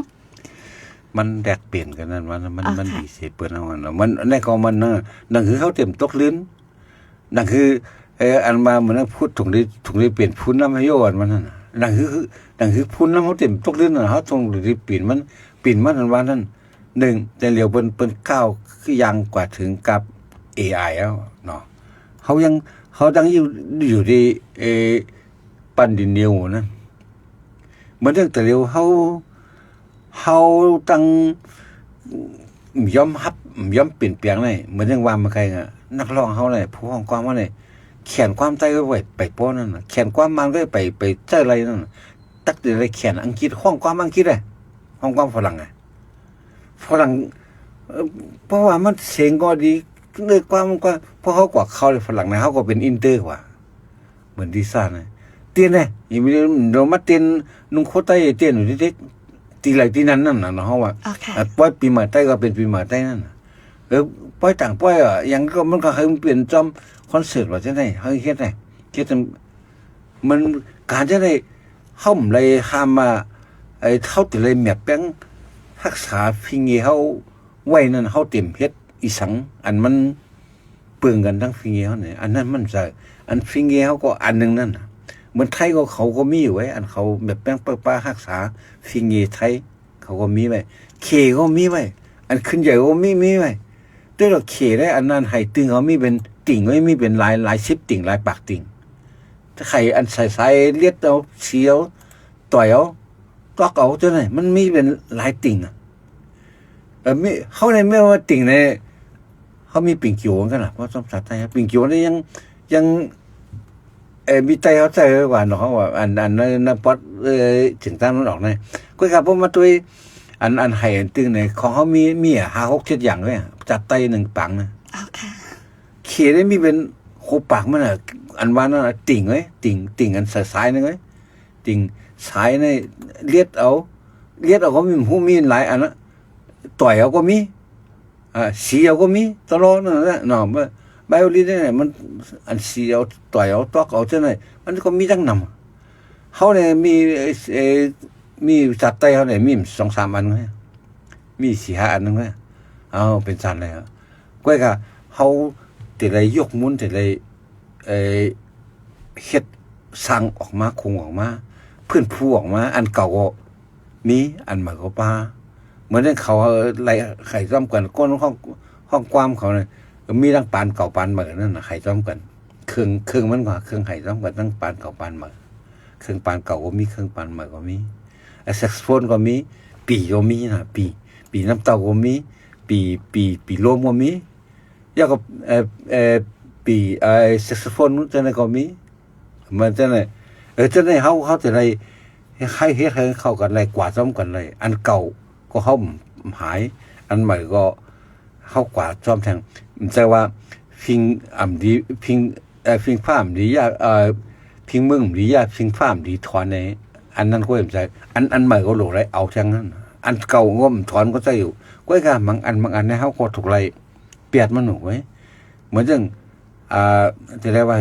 มันแดกเปลี่ยนกันนั่นมันดีเสียเปิ้นเอาอันมันในก็มันนั่นคือเขาเต็มตกลิ้นนั่นคืออันมาเหมือนพูดถุงได้เปลี่ยนพูนน้ำให้โยนมันนั่นนั่นคือพูนน้ำเขาเต็มตกลิ้นน่ะเขาตรงได้เปลี่ยนมันอันว่านั่น1แต่เหลียวเปิ้นก้าวคือยังกว่าถึงกับ AI แล้วเนาะเขาดังอยู่ที่ปั้นดินเหนียวนั่นเหมือนแต่เร็วเขาตั้งย้อมเปลี่ยนแปลงเลยเหมือนอย่างว่ามาใครอ่ะนักร้องเขาเลยผู้ห้องความว่าเลยเขียนความใจไว้ไปป้อนั่นน่ะเขียนความมันก็ไปเจออะไรนั่นตักอะไรเขียนอังกฤษห้องความอังกฤษเลยห้องความฝรั่งเพราะว่ามันเสียงก็ดีเลยความก็เพราะเขากว่าเขาเลยฝรั่งนะเขาก็เป็นอินเตอร์กว่าเหมือนดีซ่านะเตียนเนี่ยยังไม่เรามาเตียนนุ่งโคตรใต้เตียนอยู่ที่ตีไหลตีนั้นนั่นนะเขาว่าป้อยปีใหม่ใต้ก็เป็นปีใหม่ใต้นั่นป้อยต่างป้อยยังก็มันก็เคยเปลี่ยนจอมคอนเสิร์ตว่าจะได้เขาคิดมันการจะได้เข้าเลยห้ามมาเท่าแต่เลยแมบแป้งรักษาพิงเงเขาไว้นั่นเขาเต็มเฮ็ดอีสังอันมันเปลืองกันทั้งพิงเงเขาเนี่ยอันนั้นมันจะอันพิงเงเขาก็อันนึงนั่นเหมือนไทยเขาก็มีอยู่ไว้อันเขาแบบแป้งป้ารักษาพิงเงไทยเขาก็มีไว้เคก็มีไว้อันขึ้นใหญ่ก็มีไว้ด้วยเราเคได้อันนั้นไห้ตึงเขามีเป็นติ่งไว้มีเป็นลาย10ติ่งลายปากติ่งถ้าใครอันใส่เลียดเอาเสียวต่อยเอาตอกเอาตัวไหนมันมีเป็นลายติ่งไม่เขาในไม่ว่าติ่งในเขามีปิ่งกิ๋วกันนะเพราะสมศักดิ์ไทยปิ่งกิ๋วนี่ยังมีใจเขาใจกว่าเนาะเขาว่าอันนั้นปอดถึงตั้งนั้นออกเลยก็ครับเพราะมาตัวอันไห้ตึงในของเขามี5-6 7อย่างเลยจัดไต1ปังนะค่ะเขได้มีเป็นโคปากมันอันว่านั่นติ่งไว้ติ่งอันสายนึงไว้ติ่งสายในเลียดเอาก็มีหูมีหลายอันนะต่อยเอาก็มีสีเอาก็มีตลอดนั่นแหละเนาะไบโอลินเนี่ยมันอันสีเอาต่อยเอาตอกเอาเท่านั้นมันก็มีตั้งนำเขาเนี่ยมีจัดไตเขาเนี่ยมี2-3 อันไงมี4-5 อันนึงไงเอาเป็นสันเลยก็คือเขาแต่ไรยกมุ้นแต่ไรเฮ็ดสร้างออกมาคงออกมาเพื่อนผู้ออกมาอันเก่าก็มีอันใหม่ก็ป้าเหมือนที่เขาไล่ไข่ซ้อมกันก้นห้องความเขาเนี่ยมีทั้งปานเก่าปานใหม่นั่นน่ะไข่ซ้อมกันเครื่องมันกว่าเครื่องไข่ซ้อมกันทั้งปานเก่าปานใหม่เครื่องปานเก่าก็มีเครื่องปานใหม่ก็มีแซกโซโฟนก็มีปีก็มีนะปีน้ำเต้าก็มีปีลมก็มีแล้วก็ปีแซกโซโฟนจะไหนก็มีมันจะไหนจะไหนเขาจะไหนให้เฮ็ดให้เข้ากันไรกว่าซ้อมกันไรอันเก่าก็เขาหายอันใหม่ก็เข้ากว่าซ้อมแทงแต่ว่าพิงดีพิงฟ้ามดียากพิงมึงดียากพิงฟ้ามดีถอนในอันนั้นก็เห็นใจอันใหม่ก็หลงไรเอาแทงนั้นอันเก่างมถอนก็จะอยู่ก็ไอ้การบางอันในเขาก็ถูกไรเปียดมันหนูไว้เหมือนจังจะได้ว่า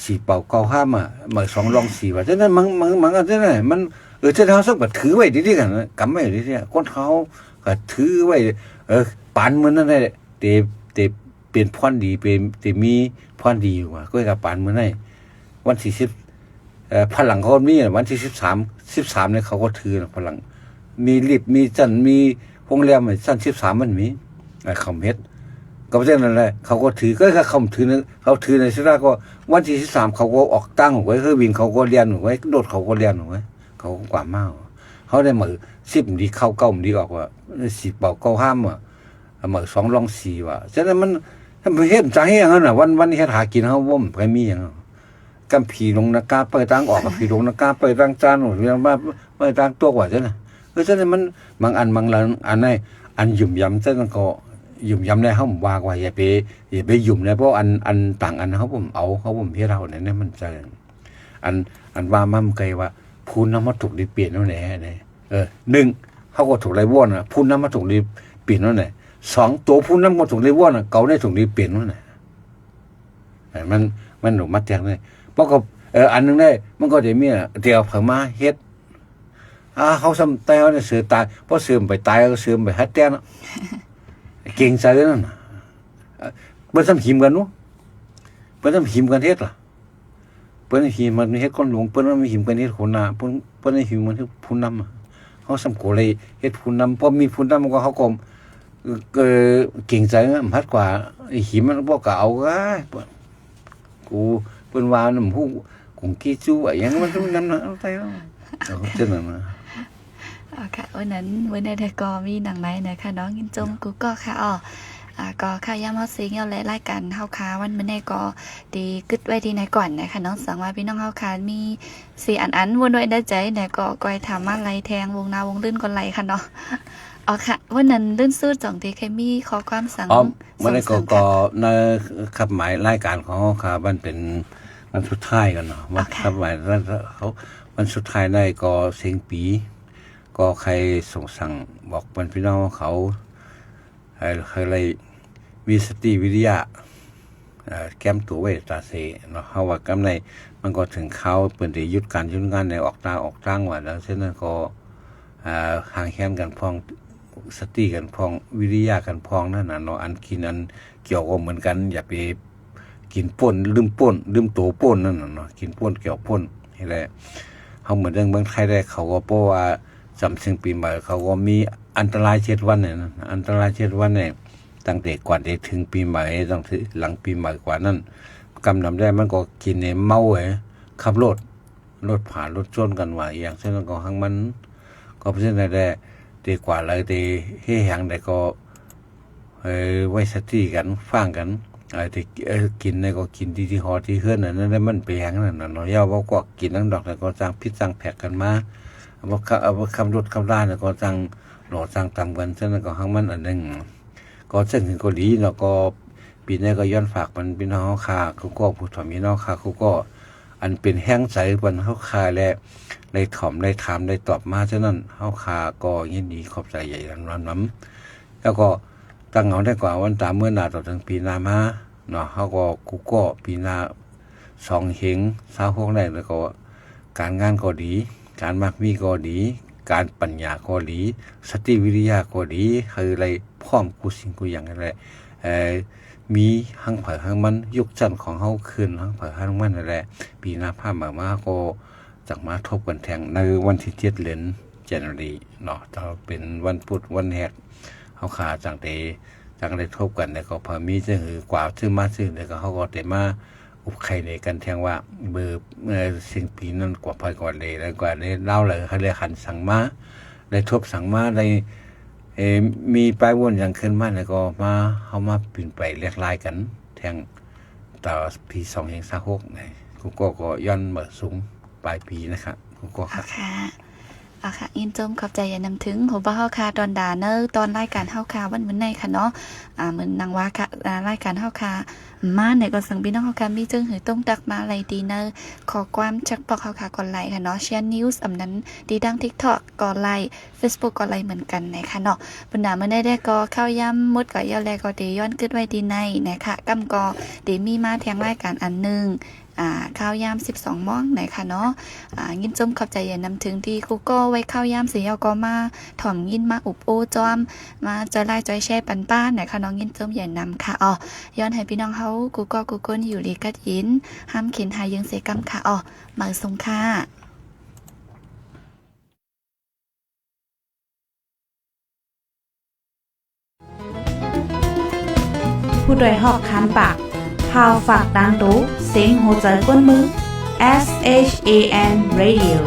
สีเป่าเก่าห้ามเหมือน2 รอง4ว่าฉะนั้นมันอันนั้นมันจะเขาสักแบบถือไว้ดีๆกันกำไว้ดีๆก้นเขาก็ถือไว้ปานเหมือนนั่นแหละแต่เป็นพรดีเป็นมีพรดีอยู่ว่าก็กับปานเหมือนนั่นวันที่10พลังเขามีวันที่13เนี่ยเขาก็ถือพลังมีลิบมีจันมีโรงแรมสั้น13มันมีคำเฮ็ดก็เพราะฉะนั้นแหละเขาก็ถือก็คำถือเขาถือในสิราก็วันที่13เขาก็ออกตั้งไว้คือวินเขาก็เรียนไว้โดดเขาก็เรียนไว้เขากว่ามากเขาได้มือ10ดีเข้า9ดีออกว่าสิเป่าเก่าห้ามมือ2 รอง 4ว่าฉะนั้นมันเฮ็ดใจอย่างนั้นน่ะวันนี้เฮ็ดหากินเฮาบ่ไปมีหยังกำผีลงนากาเปิดทางออกกับผีลงนากาเปิดทางจานหรือว่าเปิดทางตัวกว่าจังน่ะฉะนั้นมันบางอันบางหลังอันไหนอันยุ่มยำจังก็ยุ่มยำได้เฮาว่าว่าอย่าไปยุ่มนะเพราะอันต่างอันเฮาผมเอาเขาผมเฮ็ดเราเนี่ยมันจะอันว่ามั่มไกว่าพูนน้ำมาถูกดิเปลี่ยนแล้วแหน่1เขาก็ถูกไรว่อนพูนน้ำมาถูกดิเปลี่ยนแล้วแหน่2ตัวพูนน้ำมาถูกไรว่อนเก่าได้ถูกดิเปลี่ยนแล้วแหน่ มันหนูมัดแจกเลยเพราะก็อันนึงได้มันก็จะมีเดียวเพิ่มมาเฮ็ดเขาซ้ำตายเนี่ยเสือตายเพราะเสือไปตายก็เสือไปฮัดแต้นเก่งใจเลยนั่นเปิ้นซ้ำหิมกันนู้เปิ้นซ้ำหิมกันเฮ็ดล่ะเปิ้นหิมมันเฮ็ดคนหลวงเปิ้นมันมีหิมกันเฮ็ดคนหน้าเปิ้นหิมมันคือผู้นำเขาซ้ำโกเลยเฮ็ดผู้นำพอมีผู้นำก็เขาก็เก่งใจมัดกว่าหิมมันบ่ก็เอากูเปิ้นว่าน้ำผู้กูกี้จู้ไอ้ยังมันนำเอาไปแล้วเจ้านั่นนะค่ะวันนั้นได้ก็มีหนังไหนนะคะน้องยินจมกูก็ค่ะก็ค่ะย่ำเฮาซิงเอาและรายการเฮาคาวันมื้อนี้ก็ดีกึดไว้ดีในก่อนนะคะน้องสังว่าพี่น้องเฮาคามี4อันวนไว้ได้ใจเนี่ยก็ก้อยถามมาไล่แทงวงนาวงลื่นก่อนไล่ค่ะเนาะค่ะวันนั้นลื่นสู้จ่องที่เคมีขอความสังมื้อนี้ก็ในขับหมายรายการของเฮาคามันเป็นวันสุดท้ายกันเนาะว่าขับหมายเขาวันสุดท้ายได้ก็เสียงปีก็ใครส่งสั่งบอกมันพี่น้องเขาอะไรมีสติวิทยาแก้มตัวไว้ตาเสเนาะเขาว่ากำในมันก็ถึงเขาเปิดยุดการยุดงานในออกตางว่าแล้วเช่นนั้นก็ห่างแค้นกันพองสติกันพองวิทยากันพองนั่นน่ะเนาะอันกินอันเกี่ยวก็เหมือนกันอย่าไปกินป่นลืมตัวป่นนั่นน่ะเนาะกินป่นเกี่ยวป่นนี่แหละเขาเหมือนเรื่องเมืองไทยได้เขาก็เพราะว่าจำเชียงปีใหม่เขาก็มีอันตราย7 วันเนี่ยอันตราย7 วันเนี่ยตั้งแต่ก่อนจะถึงปีใหม่ต้องถึงหลังปีใหม่กว่านั้นกำนำได้มันก็กินในเมาขับรถผ่านรถชนกันว่าอย่างเช่นก็หังมันก็เพราะฉะนั้นได้ดีกว่าเลยดีให้แหงได้ก็ไว้สติกันฟังกันที่กินในก็กินที่หอที่เฮือนนั่นได้มันไปแหงนั่นเนาะย่าว่าก็กินนั่งดอกแล้วก็สร้างพิษสร้างแผกกันมาว่าคำรถคำร้านก็จังหล่อจังตามกันฉะนั้นก็หังมันอันนึงก็เส้นถึงก็ดีแล้วก็ปีนี้ก็ย้อนฝากมันพี่น้องเฮาคาเขาก็ผู้ถอมพี่น้องคาเขาก็อันเป็นแห้งใสวันเฮาคาและได้ถ่อมได้ถามได้ตอบมาฉะนั้นเฮาคาก็ยินดีขอบใจใหญ่นั้นแล้วก็ตั้งเอาได้กว่าวันตามเมื่อหน้าต่อถึงปีหน้ามาเนาะเฮาก็กูก็ปีหน้า2 เฮง26ได้แล้วก็การงานก็ดีการมักมีก็ดีการปัญญาก็ดีสติวิทยาก็ดีคืออะไรพร้อมกูสิ่งกูอย่างอะไรมีหังเผยหังมันยุคจันทร์ของเฮาขึ้นหังเผยหังมันนั่นแหละปีหน้าภาพมาก็จักมาทบกันแทงในวันที่7 เดือนธันวาคมเนาะถ้าเป็นวันพุธวันแหกเฮาขาจังได้ทบกันแล้วก็พอมีจังหือกว่าซื้อมาซื้อแล้วก็เฮาก็ได้มาอุบไข่ในกันแทงว่าเบอร์สิ่งปีนั้นกว่าพอยก่อนเลยแล้วกว่าได้เล่าเลยเขาเลยหันสั่งมาได้ทบสั่งมาได้มีปลายวนอย่างขึ้นมาแล้วก็มาเขามาปีนไปเรียกลายกันแทงต่อปี2526นี่กูก็ย้อนมาสูงปลายปีนะครับกูก็ค่ะค่ะยินจมขอบใจอย่านำถึงหัวบ้าเฮาคาตอนด่าเนอตอนรายการเฮาคาวันมื้อในค่ะเนาะเหมือนนางว่าค่ะรายการเฮาคามาในก็สั่งพี่น้องเฮาคามีจึงหือต้องตักมาอะไรดีเนอขอความชักปอกเฮาคาก่อนไลค์ค่ะเนาะแชร์นิวส์อำนั้นดีดัง TikTok ก่อนไลค์ Facebook ก่อนไลค์เหมือนกันนะคะเนาะบรรดามื้อได้ก็เข้าย่ำมดก็ย่อแลก็ดีย้อนกึดไว้ดีในนะคะกำก็ดีมีมาแทงรายการอันนึงข้าวยาม12 ม้องไหนค่ะเนาะยินจมขอบใจอย่านำถึงที่กูก็ไว้ข้าวยามสีก็มาถ่อมยินมาอุบโอจอมมาจอยไล่จอยแช่ปันป้านไหนค่ะน้องยินจมอย่านำค่ะย้อนให้พี่น้องเฮากูก็กูก้นอยู่ลีกัดยินห้ามเข็นหายยังเสกำค่ะมาส่งค่ะผู้โดยหอกคานปากพาวฝากดังตู้เสียงโหใจก้นมือ SHAN Radio